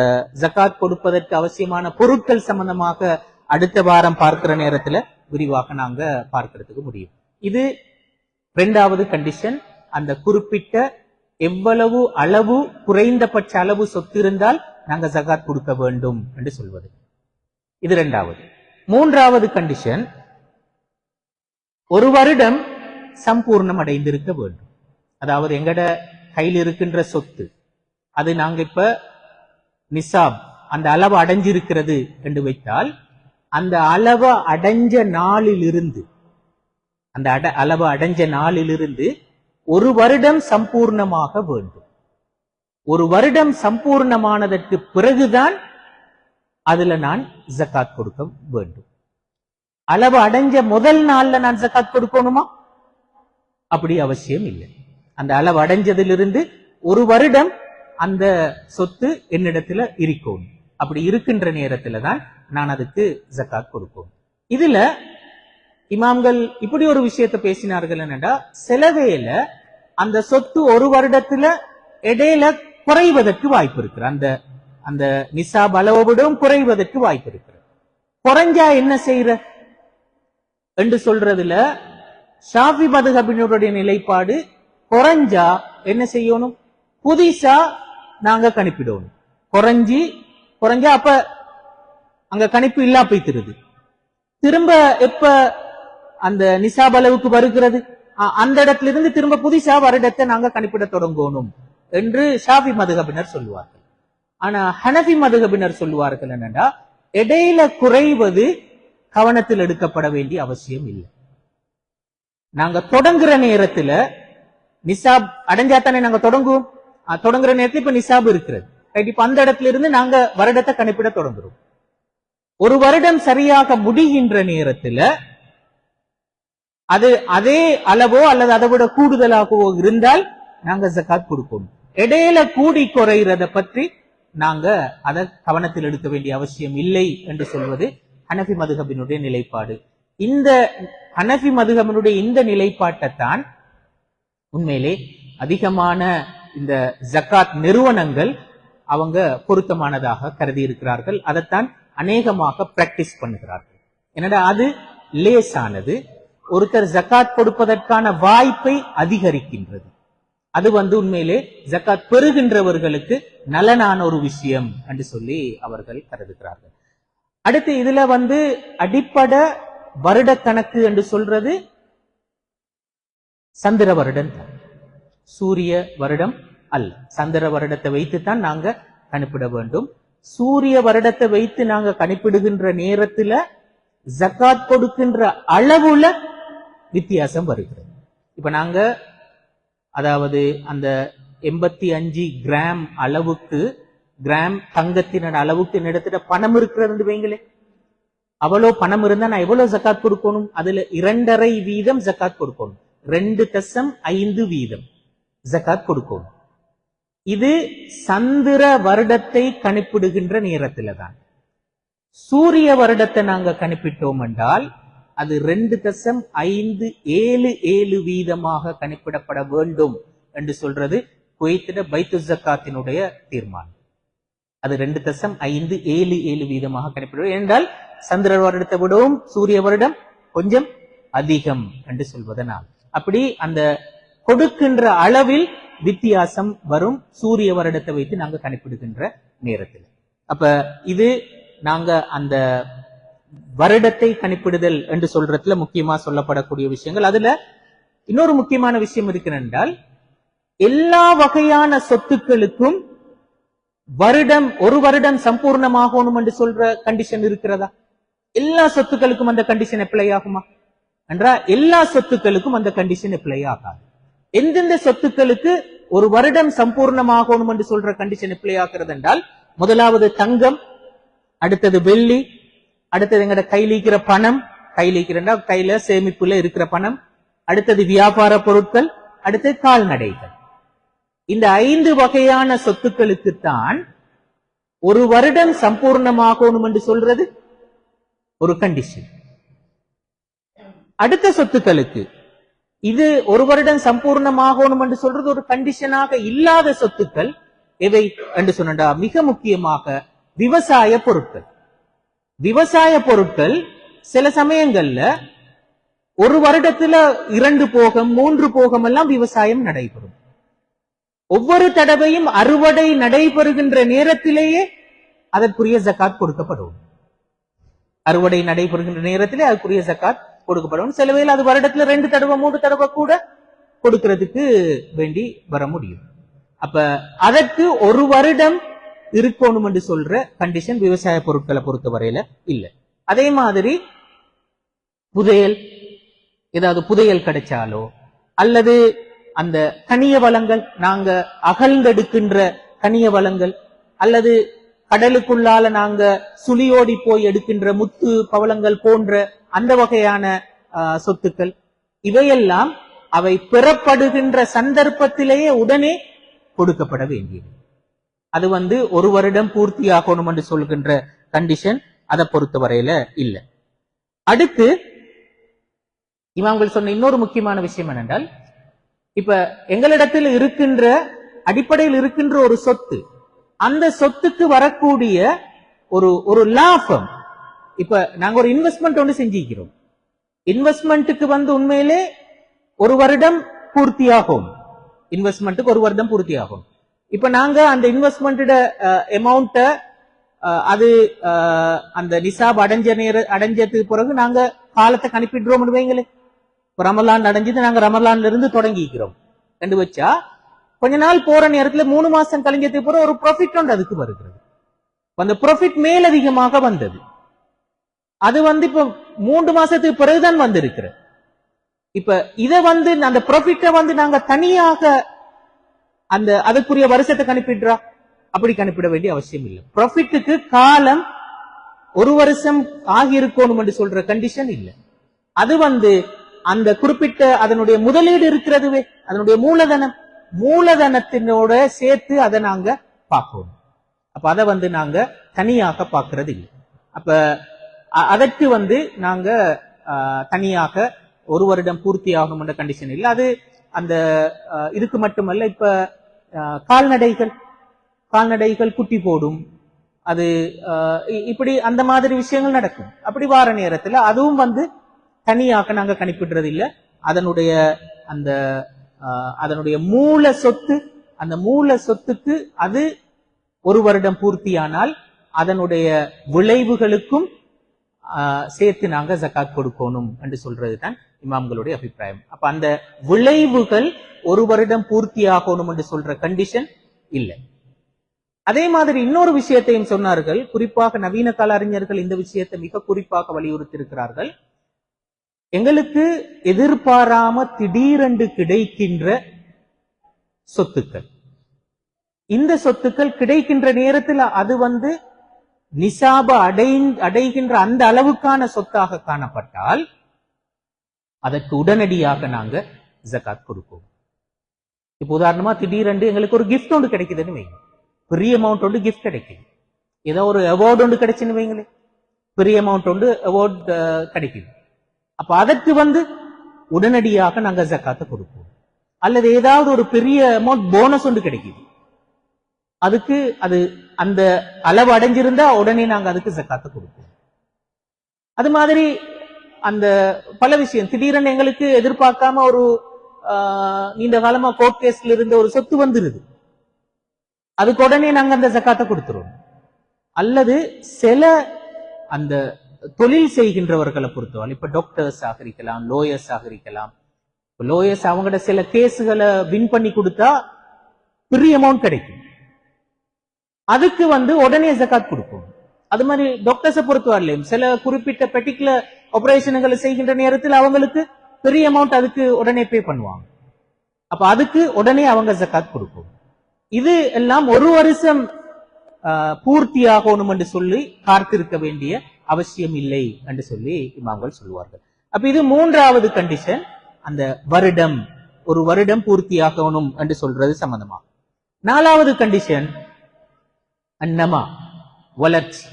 ஜகாத் கொடுப்பதற்கு அவசியமான பொருட்கள் சம்பந்தமாக அடுத்த வாரம் பார்க்கிற நேரத்துல விரிவாக நாங்க பார்க்கிறதுக்கு முடியும். இது இரண்டாவது கண்டிஷன். அந்த குறிப்பிட்ட எவ்வளவு அளவு குறைந்தபட்ச அளவு சொத்து இருந்தால் நாங்க ஜகாத் கொடுக்க வேண்டும் என்று சொல்வது. இது இரண்டாவது. மூன்றாவது கண்டிஷன், ஒரு வருடம் சம்பூர்ணம் அடைந்திருக்க வேண்டும். அதாவது எங்கட கையில் இருக்கின்ற சொத்து அது நாங்க இப்ப நிசாப் அந்த அளவு அடைஞ்சிருக்கிறது என்று வைத்தால் அந்த அளவு அடைஞ்ச நாளிலிருந்து ஒரு வருடம் சம்பூர்ணமாக வேண்டும். ஒரு வருடம் சம்பூர்ணமானதற்கு பிறகுதான் அதுல நான் ஜகாத் கொடுக்க வேண்டும். அளவு அடைஞ்ச முதல் நாள்ல நான் ஜகாத் கொடுக்கணுமா? அப்படி அவசியம் இல்லை. அந்த அளவு அடைஞ்சதிலிருந்து ஒரு வருடம் அந்த சொத்து என்னிடத்துல இருக்கும். அப்படி இருக்கின்ற நேரத்துல தான் நான் அதுக்கு ஜகாத் கொடுக்கணும். இதுல இமாம்கள் இப்படி ஒரு விஷயத்தை பேசினார்கள் என்னடா, சிலவேல அந்த சொத்து ஒரு வருடத்துல இடையில குறைவதற்கு வாய்ப்பு இருக்கு. அந்த நிசாப் அளவோடும் குறைவதற்கு வாய்ப்பு இருக்கு. குறைஞ்சா என்ன செய்யற என்று சொல்றதுல ஷாஃபி மதுஹபினுடைய நிலைப்பாடு, குறைஞ்சா என்ன செய்யணும், புதுசா நாங்க கணிப்பிடணும். குறைஞ்சா அப்ப அங்க கணிப்பு இல்லா போய்த்திருது. திரும்ப எப்ப அந்த நிசாப் அளவுக்கு வருகிறது அந்த இடத்துல இருந்து திரும்ப புதுசா வருடத்தை நாங்க கணிப்பிட தொடங்கணும் என்று ஷாஃபி மதுஹபினர் சொல்லுவார்கள். ஆனா ஹனஃபி மதுஹபினர் சொல்லுவார்கள் என்னன்னா, இடையில குறைவது கவனத்தில் எடுக்கப்பட வேண்டிய அவசியம் இல்லை. நாங்க தொடங்குற நேரத்துல நிசாப் அடைஞ்சாத்தானே நாங்க தொடங்குவோம். தொடங்குற நேரத்துல இப்ப நிசாப் இருக்கிறது. இப்ப அந்த இடத்துல இருந்து நாங்க வருடத்தை கணிப்பிட தொடங்குறோம். ஒரு வருடம் சரியாக முடிகின்ற நேரத்துல அது அதே அளவோ அல்லது அதை விட கூடுதலாகவோ இருந்தால் நாங்க ஜகாத் கொடுக்கணும். இடையில கூடி குறைகிறத பற்றி நாங்க அதை கவனத்தில் எடுக்க வேண்டிய அவசியம் இல்லை என்று சொல்வது ஹனஃபி மதுஹபினுடைய நிலைப்பாடு. இந்த ஹனஃபி மதுஹபினுடைய இந்த நிலைப்பாட்டைத்தான் உண்மையிலே அதிகமான இந்த ஜகாத் நிறுவனங்கள் அவங்க பொருத்தமானதாக கருதி இருக்கிறார்கள். அதைத்தான் அநேகமாக பிராக்டிஸ் பண்ணுகிறார்கள். என்னடா அது லேசானது, ஒருத்தர் ஜகாத் கொடுப்பதற்கான வாய்ப்பை அதிகரிக்கின்றது. அது உண்மையிலே ஜகாத் பெறுகின்றவர்களுக்கு நலனான ஒரு விஷயம் என்று சொல்லி அவர்கள் கருதுகிறார்கள். அடுத்து இதுல அடிப்படை வருட கணக்கு என்று சொல்றது சந்திர வருடம் தான், சூரிய வருடம் அல்ல. சந்திர வருடத்தை வைத்துத்தான் நாங்க கணிப்பிட வேண்டும். சூரிய வருடத்தை வைத்து நாங்க கணிப்பிடுகின்ற நேரத்துல ஜகாத் கொடுக்கின்ற அளவுல வித்தியாசம் வருகிறது. இப்ப நாங்க அதாவது அந்த 85 கிராம் அளவுக்கு, கிராம் தங்கத்தின் அளவுக்கு என்னிடத்துல பணம் இருக்கிறது வைங்களே, அவ்வளவு பணம் இருந்தா நான் எவ்வளவு ஜகாத் கொடுக்கணும்? அதுல 2.5% ஜகாத் கொடுக்கணும். 2.5% ஜகாத் கொடுக்கணும். இது சந்திர வருடத்தை கணிப்பிடுகின்ற நேரத்துல தான். சூரிய வருடத்தை நாங்க கணிப்பிட்டோம் என்றால் அது 2.57% கணிப்பிடப்பட வேண்டும் என்று சொல்றது குவைத்திட பைத்து ஜக்காத்தினுடைய தீர்மானம். அது 2.57 வீதமாக கணிப்பிடுவது. ஏனென்றால் சந்திர வருடத்தை விடவும் சூரிய வருடம் கொஞ்சம் அதிகம் என்று சொல்வதனால் அப்படி அந்த கொடுக்கின்ற அளவில் வித்தியாசம் வரும் சூரிய வருடத்தை வைத்து நாங்க கணிப்பிடுகின்ற நேரத்தில். அப்ப இது நாங்க அந்த வருடத்தை கணிப்பிடுதல் என்று சொல்றதுல முக்கியமா சொல்லப்படக்கூடிய விஷயங்கள். அதுல இன்னொரு முக்கியமான விஷயம் இருக்கிறால் எல்லா வகையான சொத்துக்களுக்கும் ஒரு வருடம் சம்பூர்ணமாகணும் என்று சொல்ற கண்டிஷன் இருக்கிறதா? எல்லா சொத்துக்களுக்கும் அந்த கண்டிஷன் அப்ளை ஆகுமா என்றா எல்லா சொத்துக்களுக்கும் அந்த கண்டிஷன் அப்ளை ஆகாது. எந்தெந்த சொத்துக்களுக்கு ஒரு வருடம் சம்பூர்ணமாகணும் என்று சொல்ற கண்டிஷன் அப்ளை ஆகிறது என்றால் முதலாவது தங்கம், அடுத்தது வெள்ளி, அடுத்தது எங்கட கையில் இருக்கிற பணம், கையில சேமிப்புல இருக்கிற பணம், அடுத்தது வியாபார பொருட்கள், அடுத்தது கால்நடைகள். இந்த 5 வகையான சொத்துக்களுக்குத்தான் ஒரு வருடம் சம்பூர்ணமாகணும் என்று சொல்றது ஒரு கண்டிஷன். அடுத்த சொத்துக்களுக்கு இது ஒரு வருடம் சம்பூர்ணமாகணும் என்று சொல்றது ஒரு கண்டிஷனாக இல்லாத சொத்துக்கள் எவை என்று சொன்னா மிக முக்கியமாக விவசாய பொருட்கள். விவசாய பொருட்கள் சில சமயங்கள்ல ஒரு வருடத்துல 2 போகம் 3 போகம் எல்லாம் விவசாயம் நடைபெறும். ஒவ்வொரு தடவையும் அறுவடை நடைபெறுகின்ற நேரத்திலேயே அதற்குரிய ஜகாத் கொடுக்கப்படும். அறுவடை நடைபெறுகின்ற நேரத்திலே அதற்குரிய ஜகாத் கொடுக்கப்படும். சில வேளை அது வருடத்துல 2 தடவை 3 தடவை கூட கொடுக்கிறதுக்கு வேண்டி வர முடியும். அப்ப அதற்கு ஒரு வருடம் இருக்கணும் என்று சொல்ற கண்டிஷன் விவசாய பொருட்களை பொறுத்த வரையில இல்ல. அதே மாதிரி புதையல், ஏதாவது புதையல் கிடைச்சாலோ அல்லது அந்த கனிய வளங்கள், நாங்க அகழ்ந்தெடுக்கின்ற கனிய வளங்கள் அல்லது கடலுக்குள்ளால நாங்க சுழியோடி போய் எடுக்கின்ற முத்து பவளங்கள் போன்ற அந்த வகையான சொத்துக்கள், இவையெல்லாம் அவை பெறப்படுகின்ற சந்தர்ப்பத்திலேயே உடனே கொடுக்கப்பட வேண்டியது. அது ஒரு வருடம் பூர்த்தியாகணும் என்று சொல்கின்ற கண்டிஷன் அதை பொறுத்த வரையில இல்ல. அடுத்து இமாம்கள் சொன்ன இன்னொரு முக்கியமான விஷயம் என்னென்றால், இப்ப எங்களிடத்தில் இருக்கின்ற அடிப்படையில் இருக்கின்ற ஒரு சொத்து, அந்த சொத்துக்கு வரக்கூடிய ஒரு லாபம், இப்ப நாங்க ஒரு இன்வெஸ்ட்மெண்ட் ஒன்று செஞ்சிருக்கிறோம். இன்வெஸ்ட்மெண்ட்டுக்கு உண்மையிலே ஒரு வருடம் பூர்த்தியாகும். இன்வெஸ்ட்மெண்ட்டுக்கு ஒரு வருடம் பூர்த்தியாகும். இப்ப நாங்க அந்த இன்வெஸ்ட்மெண்ட் அமௌண்ட அது அந்த நிசாப் அடைஞ்சதுக்கு பிறகு நாங்க காலத்தை கணிப்பிடுறோம் வைங்களே. இப்ப ரமலான் அடைஞ்சது, நாங்க ரமலான்ல இருந்து தொடங்கிக்கிறோம் கண்டு வச்சா கொஞ்ச நாள் போற நேரத்துல 3 மாசம் கழிஞ்சதுக்கு பிறகு ஒரு ப்ராஃபிட் ஒன்று அதுக்கு வருகிறது. அந்த ப்ராஃபிட் மேலதிகமாக வந்தது. அது இப்ப 3 மாசத்துக்கு பிறகுதான் வந்திருக்கிற. இப்ப இத அந்த ப்ராஃபிட்ட நாங்க தனியாக அந்த அதுக்குரிய வருஷத்தை கணிப்பிடுறா, அப்படி கணிப்பிட வேண்டிய அவசியம் இல்லை. ப்ராஃபிட்டுக்கு காலம் ஒரு வருஷம் ஆகியிருக்கணும் என்று சொல்ற கண்டிஷன் இல்லை. அது அந்த குறிப்பிட்ட அதனுடைய முதலீடு இருக்கிறதுவே, அதனுடைய மூலதனத்தினோட சேர்த்து அதை நாங்க பார்க்கணும். அப்ப அதை நாங்க தனியாக பார்க்கறது இல்லை. அப்ப அதற்கு நாங்க தனியாக ஒரு வருடம் பூர்த்தி ஆகணும் என்ற கண்டிஷன் இல்லை. அது அந்த இதுக்கு மட்டுமல்ல, இப்ப கால்நடைகள் குட்டி போடும், அது இப்படி அந்த மாதிரி விஷயங்கள் நடக்கும். அப்படி வார நேரத்துல அதுவும் தனியாக நாங்க கணிப்பிடுறது இல்லை. அதனுடைய மூல சொத்து, அந்த மூல சொத்துக்கு அது ஒரு வருடம் பூர்த்தியானால் அதனுடைய விளைவுகளுக்கும் சேர்த்து நாங்க ஜகாத் கொடுக்கணும் என்று சொல்றதுதான் இமாம்களுடைய அபிப்பிராயம். அப்ப அந்த விளைவுகள் ஒரு வருடம் பூர்த்தியாகணும் என்று சொல்ற கண்டிஷன் இல்லை. அதே மாதிரி இன்னொரு விஷயத்தையும் சொன்னார்கள். குறிப்பாக நவீன கால அறிஞர்கள் இந்த விஷயத்தை மிக குறிப்பாக வலியுறுத்தி இருக்கிறார்கள். எங்களுக்கு எதிர்பாராம திடீரென்று கிடைக்கின்ற சொத்துக்கள், இந்த சொத்துக்கள் கிடைக்கின்ற நேரத்தில் அது நிசாப அடைகின்ற அந்த அளவுக்கான சொத்தாக காணப்பட்டால் அதற்கு உடனடியாக நாங்க ஜகாத் கொடுப்போம். இப்ப உதாரணமா திடீரென்று எங்களுக்கு ஒரு கிஃப்ட் ஒன்று கிடைக்குதுன்னு வைங்க, பெரிய அமௌண்ட் ஒன்று கிஃப்ட் கிடைக்குது, ஏதோ ஒரு அவார்டு ஒன்று கிடைச்சுன்னு வைங்களே, பெரிய அமௌண்ட் ஒன்று அவார்டு கிடைக்குது. அப்ப அதற்கு உடனடியாக நாங்க ஜகாத்தை கொடுப்போம். அல்லது ஏதாவது ஒரு பெரிய அமௌண்ட் போனஸ் ஒன்று கிடைக்குது, அதுக்கு அது அந்த அளவு அடைஞ்சிருந்தா உடனே நாங்க அதுக்கு ஜக்காத்தை கொடுப்போம். அது மாதிரி அந்த பல விஷயம் திடீரென்னு எங்களுக்கு எதிர்பார்க்காம ஒரு நீண்ட காலமா கோர்ட் கேஸ்ல இருந்த ஒரு சொத்து வந்துருது, அதுக்கு உடனே நாங்க அந்த ஜக்காத்தை கொடுத்துருவோம். அல்லது சில அந்த தொழில் செய்கின்றவர்களை பொறுத்தவரை இப்ப டாக்டர்ஸ் ஆக இருக்கலாம், லோயர்ஸ் ஆக இருக்கலாம். லோயர்ஸ் அவங்களோட சில கேஸுகளை வின் பண்ணி கொடுத்தா பெரிய அமௌண்ட் கிடைக்கும், அதுக்கு உடனே ஜக்காத் கொடுக்கும். அது மாதிரி டாக்டர்ஸை பொறுத்தவரையிலும் சில குறிப்பிட்ட பர்டிகுலர் ஆபரேஷன்களை செய்கின்ற நேரத்தில் அவங்களுக்கு பெரிய அமௌண்ட் அதுக்கு உடனே பே பண்ணுவாங்க. அப்ப அதுக்கு உடனே அவங்க ஜக்காத் கொடுக்கும். இது எல்லாம் ஒரு வருஷம் பூர்த்தி ஆகணும் என்று சொல்லி காத்திருக்க வேண்டிய அவசியம் இல்லை என்று சொல்லி இமாம்கள் சொல்லுவார்கள். அப்ப இது மூன்றாவது கண்டிஷன், அந்த வருடம் ஒரு வருடம் பூர்த்தி ஆகணும் என்று சொல்றது சம்பந்தமா. நாலாவது கண்டிஷன் அன்னமா, வளர்ச்சி.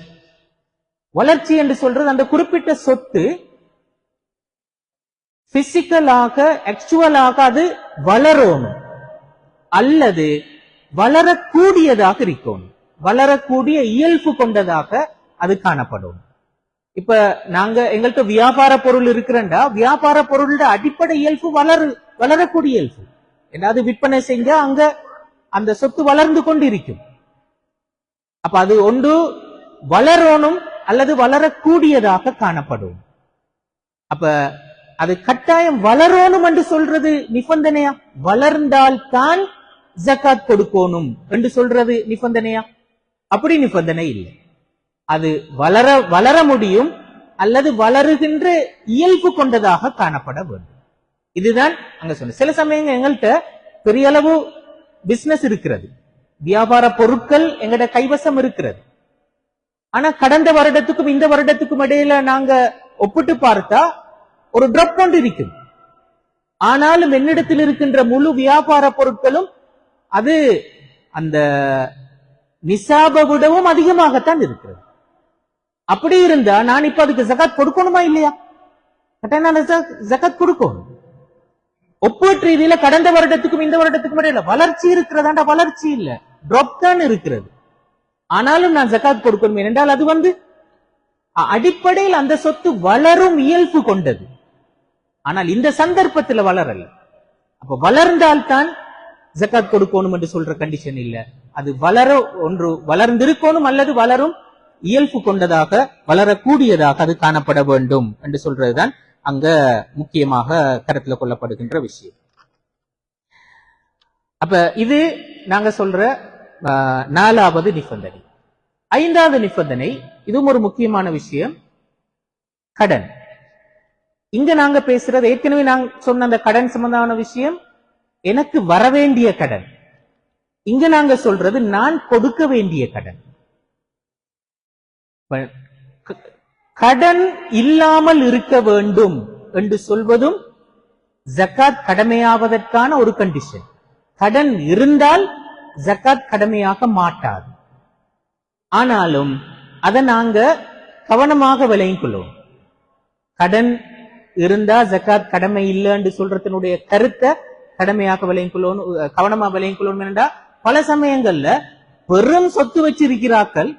வளர்ச்சி என்று சொல்றது அந்த குறிப்பிட்ட சொத்து பிசிக்கலாக ஆக்சுவலாக அது வளரணும் அல்லது வளரக்கூடியதாக இருக்கணும், வளரக்கூடிய இயல்பு கொண்டதாக அது காணப்படும். இப்ப நாங்க எங்கள்கிட்ட வியாபார பொருள் இருக்கிறண்டா வியாபார பொருளோட அடிப்படை இயல்பு வளரக்கூடிய இயல்பு. ஏதாவது விற்பனை செஞ்சா அங்க அந்த சொத்து வளர்ந்து கொண்டு இருக்கும். அப்ப அது ஒன்று வளரணும் அல்லது வளரக்கூடியதாக காணப்படும். அப்ப அது கட்டாயம் வளரணும் என்று சொல்றது நிபந்தனையா? வளர்ந்தால் தான் ஜக்காத் கொடுக்கணும் என்று சொல்றது நிபந்தனையா? அப்படி நிபந்தனை இல்லை. அது வளர முடியும் அல்லது வளருகின்ற இயல்பு கொண்டதாக காணப்பட வேண்டும். இதுதான் அங்க சொன்ன. சில சமயங்கள் எங்கள்கிட்ட பெரிய அளவு பிசினஸ் இருக்கிறது, வியாபார பொருட்கள் எங்கட கைவசம் இருக்கிறது. ஆனா கடந்த வருடத்துக்கும் இந்த வருடத்துக்கும் இடையில நாங்க ஒப்பிட்டு பார்த்தா ஒரு டிராப் ஒன்று இருக்கும். ஆனாலும் என்னிடத்தில் இருக்கின்ற முழு வியாபார பொருட்களும் அது அந்த நிசாபை விடவும் அதிகமாகத்தான் இருக்கிறது. அப்படி இருந்தா நான் இப்ப அதுக்கு ஜகாத் கொடுக்கணுமா இல்லையா? ஜகாத் கொடுக்கணும். ஒப்பீட்டு ரீதியில கடந்த வருடத்துக்கும் இந்த வருடத்துக்கும் இடையில வளர்ச்சி இருக்கிறதாண்டா? வளர்ச்சி இல்ல, டிராப் தான் இருக்கிறது. ஆனாலும் நான் ஜகாத் கொடுக்கணும் என்றால் அது அடிப்படையில் அந்த சொத்து வளரும் இயல்பு கொண்டது. ஆனால் இந்த சந்தர்ப்பத்தில் வளரல. அப்ப வளர்ந்தால்தான் ஜகாத் கொடுக்கணும் என்று சொல்ற கண்டிஷன் இல்ல. அது ஒன்று வளர்ந்திருக்கணும் அல்லது வளரும் இயல்பு கொண்டதாக வளரக்கூடியதாக அது காணப்பட வேண்டும் என்று சொல்றதுதான் அங்க முக்கியமாக கருத்துல கொள்ளப்படுகின்ற விஷயம். அப்ப இது நாங்க சொல்ற நாலாவது நிபந்தனை. ஐந்தாவது நிபந்தனை, இதுவும் ஒரு முக்கியமான விஷயம், கடன். இங்க நாங்க பேசுறது ஏற்கனவே நாங்க சொன்ன அந்த கடன் சம்பந்தமான விஷயம், எனக்கு வரவேண்டிய கடன். இங்க நாங்க சொல்றது நான் கொடுக்க வேண்டிய கடன். கடன் இல்லாமல் இருக்க வேண்டும் என்று சொல்வதும் ஜக்காத் கடமையாவதற்கான ஒரு கண்டிஷன். கடன் இருந்தால் ஜக்காத் கடமையாக மாட்டாது. ஆனாலும் அதை நாங்க கவனமாக விளங்கிக் கொள்ளுவோம். கடன் இருந்தா ஜக்காத் கடமை இல்லைன்னு சொல்றதனுடைய கருத்தை கடமையாக விளங்கிக் கொள்ளணும், கவனமா விளங்கிக் கொள்ளணும். என்றா பல சமயங்கள்ல பெரும் சொத்து வச்சிருக்கிறார்கள்,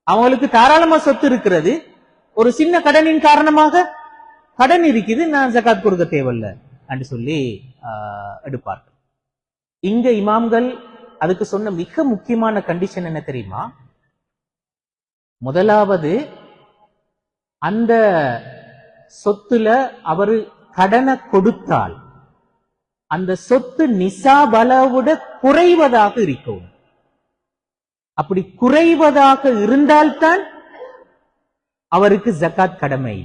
அவங்களுக்கு தாராளமா சொத்து இருக்கிறது, ஒரு சின்ன கடனின் காரணமாக கடன் இருக்குது, நான் ஜக்காத் கொடுக்க தேவையில்லை என்று சொல்லி எடுப்பார்கள். இங்க இமாம்கள் அதுக்கு சொன்ன மிக முக்கியமான கண்டிஷன் என்ன தெரியுமா? முதலாவது, அந்த சொத்துல அவரு கடனை கொடுத்தால் அந்த சொத்து நிசாப் அளவுட குறைவதாக இருக்கும். அப்படி குறைவதாக இருந்தால்தான் அவருக்கு ஜக்காத் கடமை.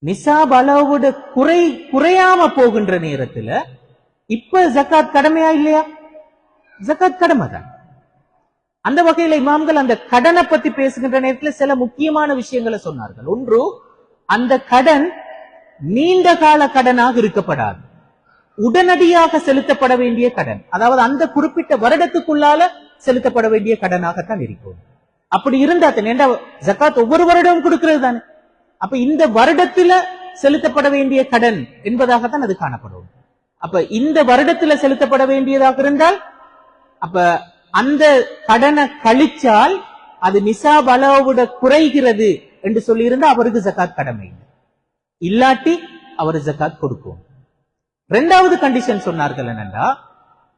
நிசாப் அளவுட குறையாம போகின்ற நேரத்துல இப்ப ஜக்காத் கடமையா இல்லையா? ஜக்காத் கடமை தான். அந்த வகையில இமாம்கள் அந்த கடனை பத்தி பேசுகின்ற நேரத்தில் சில முக்கியமான விஷயங்களை சொன்னார்கள். ஒன்று, அந்த கடன் நீண்ட கால கடனாக இருக்கப்படாது, உடனடியாக செலுத்தப்பட வேண்டிய கடன். அதாவது அந்த குறிப்பிட்ட வருடத்துக்குள்ளால செலுத்தப்பட வேண்டிய கடனாகத்தான் இருக்கும். அப்படி இருந்தா ஜக்காத் ஒவ்வொரு வருடமும் கொடுக்கிறது தானே. அப்ப இந்த வருடத்துல செலுத்தப்பட வேண்டிய கடன் என்பதாகத்தான் அது காணப்படும். அப்ப இந்த வருடத்துல செலுத்தப்பட வேண்டியதாக இருந்தால் அப்ப அந்த கடனை கழிச்சால் அது நிசாப் அளவோட குறைகிறது என்று சொல்லியிருந்தா அவருக்கு ஜகாத் கடமை இல்லை. இல்லாட்டி அவர் ஜகாத் கொடுக்கும். இரண்டாவது கண்டிஷன் சொன்னார்கள் என்னன்னா,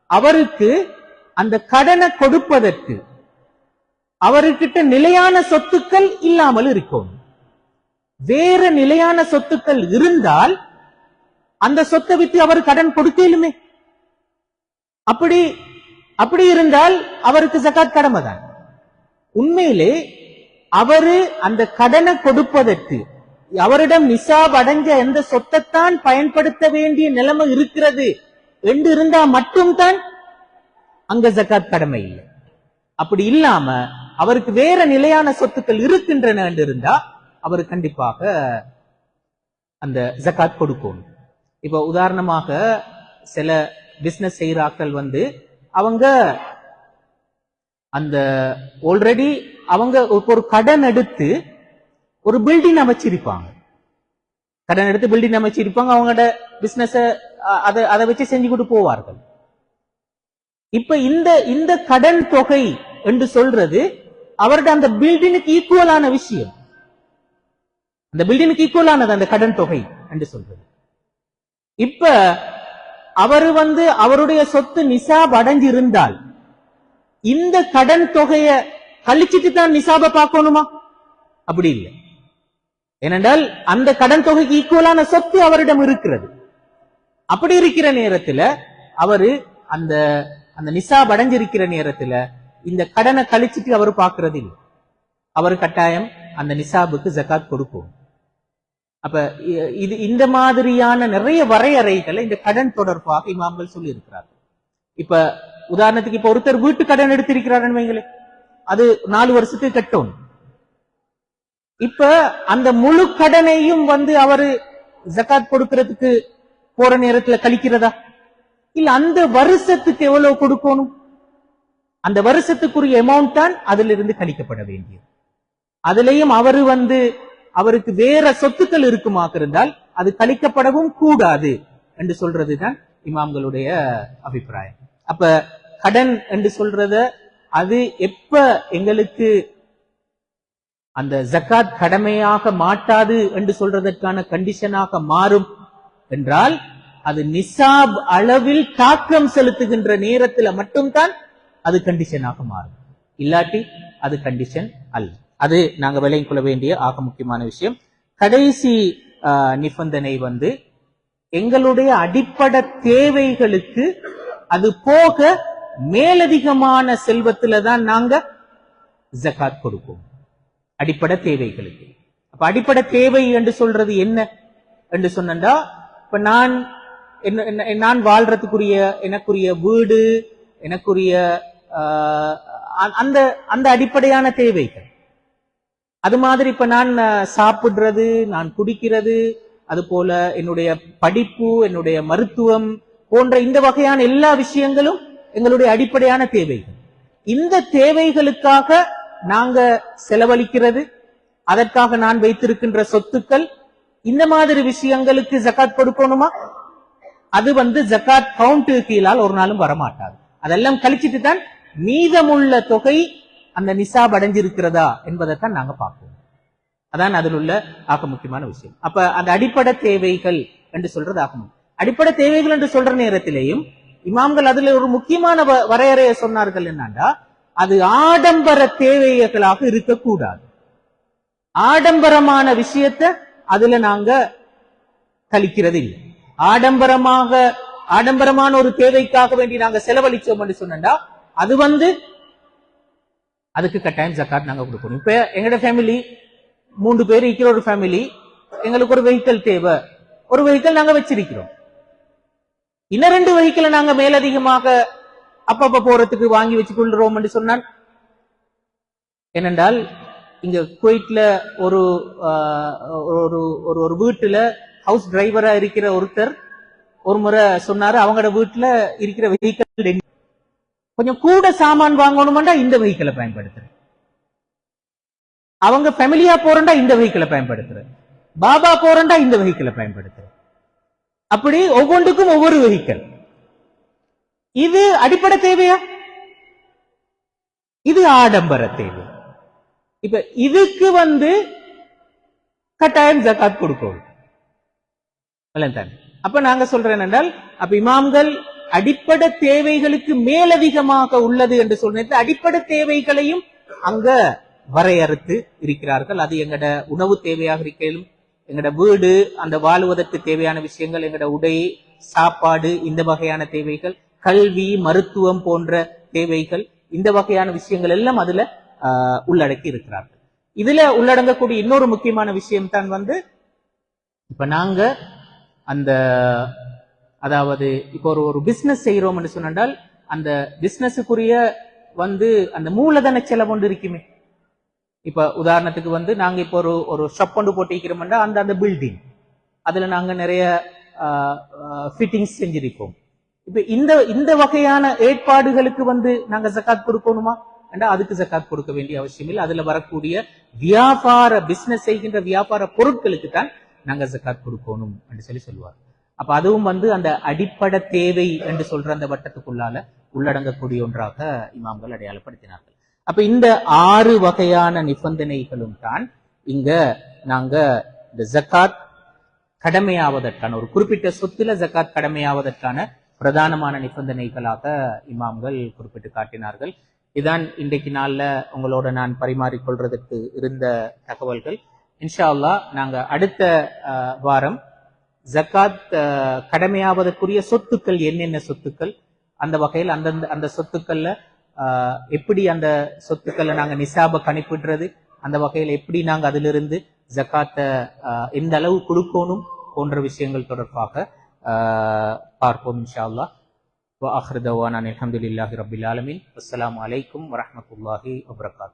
அவருக்கு அந்த கடனை கொடுப்பதற்கு அவர்கிட்ட நிலையான சொத்துக்கள் இல்லாமல் இருக்கும். வேற நிலையான சொத்துக்கள் இருந்தால் அந்த சொத்தை வித்து அவர் கடன் கொடுக்கலுமே. அப்படி இருந்தால் அவருக்கு ஜகாத் கடமை தான். உண்மையிலே அவரு அந்த கடனை கொடுப்பதற்கு அவரிடம் நிசாப் அடைஞ்ச எந்த சொத்தைத்தான் பயன்படுத்த வேண்டிய நிலைமை இருக்கிறது என்று இருந்தா மட்டும்தான் அங்க ஜகாத் கடமை இல்லை. அப்படி இல்லாம அவருக்கு வேற நிலையான சொத்துக்கள் இருக்கின்றன என்று இருந்தா அவர் கண்டிப்பாக அந்த ஜகாத் கொடுக்கும். இப்ப உதாரணமாக சில பிசினஸ் செய்யறாக்கள் அவங்க அந்த ஆல்ரெடி அவங்க ஒரு கடன் எடுத்து ஒரு பில்டிங் அமைச்சிருப்பாங்க. கடன் எடுத்து பில்டிங் அமைச்சிருப்பாங்க. அவங்களோட பிசினஸ் அதை வச்சு செஞ்சு கொண்டு போவார்கள். இப்ப இந்த கடன் தொகை என்று சொல்றது அவருடைய அந்த பில்டிங்க்கு ஈக்குவலான விஷயம். அந்த பில்டிங்க்கு ஈக்குவலானது அந்த கடன் தொகை என்று சொல்றது. இப்ப அவரு அவருடைய சொத்து நிசாப் அடைஞ்சிருந்தால் இந்த கடன் தொகைய கழிச்சிட்டு தான் நிசாப பார்க்கணுமா? அப்படி இல்லை. ஏனென்றால் அந்த கடன் தொகைக்கு ஈக்குவலான சொத்து அவரிடம் இருக்கிறது. அப்படி இருக்கிற நேரத்துல அவரு அந்த அந்த நிசாப் அடைஞ்சிருக்கிற நேரத்துல இந்த கடனை கழிச்சிட்டு அவர் பார்க்கறது இல்லை. அவர் கட்டாயம் அந்த நிசாபுக்கு ஜகாத் கொடுக்கும். அப்ப இது இந்த மாதிரியான நிறைய வரையறைகளை இந்த கடன் தொடர்பாக இமாம்கள் சொல்லி இருக்கிறார். இப்ப உதாரணத்துக்கு இப்ப ஒருத்தர் வீட்டு கடன் எடுத்திருக்கிறார் வைங்களே, அது 4 வருஷத்துக்கு கட்டும். இப்ப அந்த முழு கடனையும் அவரு ஜகாத் கொடுக்கிறதுக்கு போற நேரத்துல கழிக்கிறதா? இல்ல அந்த வருஷத்துக்கு எவ்வளவு கொடுக்கணும்? அந்த வருஷத்துக்குரிய அமௌண்ட் தான் அதுல இருந்து கழிக்கப்பட வேண்டியது. அதுலயும் அவரு அவருக்கு வேற சொத்துக்கள் இருக்குமாக இருந்தால் அது கழிக்கப்படவும் கூடாது என்று சொல்றதுதான் இமாம்களுடைய அபிப்பிராயம். அப்ப கடன் என்று சொல்றத அது எப்ப எங்களுக்கு அந்த ஜகாத் கடமையாக மாட்டாது என்று சொல்றதற்கான கண்டிஷனாக மாறும் என்றால் அது நிசாப் அளவில் தாக்கம் செலுத்துகின்ற நேரத்தில் மட்டும்தான் அது கண்டிஷனாக மாறும். இல்லாட்டி அது கண்டிஷன் அல்ல. அது நாங்க விலையும் கொள்ள வேண்டிய ஆக முக்கியமான விஷயம். கடைசி நிபந்தனை எங்களுடைய அடிப்படை தேவைகளுக்கு அது போக மேலதிகமான செல்வத்துல தான் நாங்க ஜகாத் கொடுப்போம். அடிப்படை தேவைகளுக்கு. அப்ப அடிப்படை தேவை என்று சொல்றது என்ன என்று சொன்னா, இப்ப நான் வாழ்றதுக்குரிய எனக்குரிய வீடு, எனக்குரிய அந்த அடிப்படையான தேவைகள். அது மாதிரி இப்ப நான் சாப்பிடுறது, நான் குடிக்கிறது, அது போல என்னுடைய படிப்பு, என்னுடைய மருத்துவம் போன்ற இந்த வகையான எல்லா விஷயங்களும் எங்களுடைய அடிப்படையான தேவைகள். இந்த தேவைகளுக்காக நாங்க செலவழிக்கிறது, அதற்காக நான் வைத்திருக்கின்ற சொத்துக்கள், இந்த மாதிரி விஷயங்களுக்கு ஜகாத் கொடுக்கணுமா? அது ஜகாத் கவுண்ட் கீழால் ஒரு நாளும் வரமாட்டாது. அதெல்லாம் கழிச்சிட்டு தான் மீதமுள்ள தொகை அந்த நிசாப் அடைஞ்சிருக்கிறதா என்பதைத்தான் நாங்க பார்ப்போம். அதான் அதில் உள்ள ஆக முக்கியமான விஷயம். அப்ப அந்த அடிப்படை தேவைகள் என்று சொல்றது ஆகும். அடிப்படை தேவைகள் என்று சொல்ற நேரத்திலேயும் இமாம்கள் அதுல ஒரு முக்கியமான வரையறையை சொன்னார்கள். என்னன்னா, அது ஆடம்பர தேவைகளாக இருக்கக்கூடாது. ஆடம்பரமான விஷயத்தை அதுல நாங்க கழிக்கிறது இல்லை. ஆடம்பரமான ஒரு தேவைக்காக வேண்டி நாங்க செலவழிச்சோம் என்று சொன்னா அது அதுக்கு கட்டாயம் ஜகாத் நாங்க கொடுக்கணும். இப்ப எங்களோட ஃபேமிலி 3 பேர் இருக்கிற ஒரு ஃபேமிலி, எங்களுக்கு ஒரு வெஹிக்கிள் தேவை, ஒரு வெஹிக்கிள் நாங்க வச்சிருக்கிறோம். இன்னும் 2 வெஹிக்கிளை நாங்க மேலதிகமாக அப்பப்ப போறதுக்கு வாங்கி வச்சு கொள்றோம் என்று சொன்னால், ஏனென்றால் இங்க குவைட்ல ஒரு வீட்டுல ஹவுஸ் டிரைவரா இருக்கிற ஒருத்தர் ஒரு முறை சொன்னாரு, அவங்களோட வீட்டுல இருக்கிற வெஹிக்கிள் கொஞ்சம் கூட சாமான் வாங்கணும்டா இந்த வெஹிக்கிளை பயன்படுத்துறேன், அவங்க ஃபேமிலியா போறண்டா இந்த வெஹிக்கிளை பயன்படுத்துறேன், பாபா போறண்டா இந்த வெஹிக்கிளை பயன்படுத்துறேன். அப்படி ஒவ்வொன்றுக்கும் ஒவ்வொரு வெஹிக்கிள். இது அடிப்படை தேவையா? இது ஆடம்பர தேவை. இப்ப இதுக்கு கட்டாயம் ஜகாத் கொடுக்கணும். அப்ப நாங்க சொல்றேன் என்றால், அப்ப இமாம்கள் அடிப்படை தேவைகளுக்கு மேலதிகமாக உள்ளது என்று சொல்றது, அடிப்படை தேவைகளையும் அங்க வரையறுத்து இருக்கிறார்கள். அது எங்கட உணவு தேவையாக இருக்கையிலும், எங்கட வீடு, அந்த வாழ்வதற்கு தேவையான விஷயங்கள், எங்கட உடை, சாப்பாடு, இந்த வகையான தேவைகள், கல்வி, மருத்துவம் போன்ற தேவைகள், இந்த வகையான விஷயங்கள் எல்லாம் அதுல உள்ளடக்கி இருக்கிறார்கள். இதுல உள்ளடங்கக்கூடிய இன்னொரு முக்கியமான விஷயம் தான் இப்ப நாங்க அந்த அதாவது இப்போ ஒரு பிசினஸ் செய்யறோம் என்று சொன்னால், அந்த பிசினஸுக்குரிய அந்த மூலதன செலவு ஒன்று இருக்குமே. இப்ப உதாரணத்துக்கு நாங்க இப்போ ஒரு ஷாப் ஒன்று போட்டிருக்கிறோம்னா, அந்த பில்டிங் அதுல நாங்க நிறைய ஃபிட்டிங்ஸ் செஞ்சிருப்போம். இப்ப இந்த வகையான ஏற்பாடுகளுக்கு நாங்க ஜகாத் கொடுக்கணுமா என்றா, அதுக்கு ஜகாத் கொடுக்க வேண்டிய அவசியம் இல்லை. அதுல வரக்கூடிய வியாபார பிசினஸ் செய்கின்ற வியாபார பொருட்களுக்கு தான் நாங்க ஜகாத் கொடுக்கணும் என்று சொல்லுவார். அப்ப அதுவும் அந்த அடிப்படை தேவை என்று சொல்ற அந்த வட்டத்துக்குள்ளால உள்ளடங்கக்கூடிய ஒன்றாக இமாம்கள் அடையாளப்படுத்தினார்கள். அப்ப இந்த 6 வகையான நிபந்தனைகளும் தான் இங்க நாங்க இந்த ஜகாத் கடமையாவதற்கான, ஒரு குறிப்பிட்ட சொத்துல ஜகாத் கடமையாவதற்கான பிரதானமான நிபந்தனைகளாக இமாம்கள் குறிப்பிட்டு காட்டினார்கள். இதான் இன்றைக்கு நாள்ல உங்களோட நான் பரிமாறிக்கொள்றதுக்கு இருந்த தகவல்கள். இன்ஷா அல்லாஹ் நாங்க அடுத்த வாரம் ஜகாத் கடமையாவதற்குரிய சொத்துக்கள் என்னென்ன சொத்துக்கள், அந்த வகையில் அந்த சொத்துக்கள்ல எப்படி அந்த சொத்துக்களை நாங்க நிசாப கணிப்பிடுறது, அந்த வகையில் எப்படி நாங்க அதிலிருந்து ஜகாத்தை எந்த அளவு கொடுக்கணும் போன்ற விஷயங்கள் தொடர்பாக பார்ப்போம் இன்ஷா அல்லாஹ். வ ஆஹிரு தஅவானா அல்ஹம்துலில்லாஹி ரப்பில் ஆலமீன். அஸ்ஸலாமு அலைக்கும் வரஹ்மத்துல்லாஹி வபரகாத்துஹு.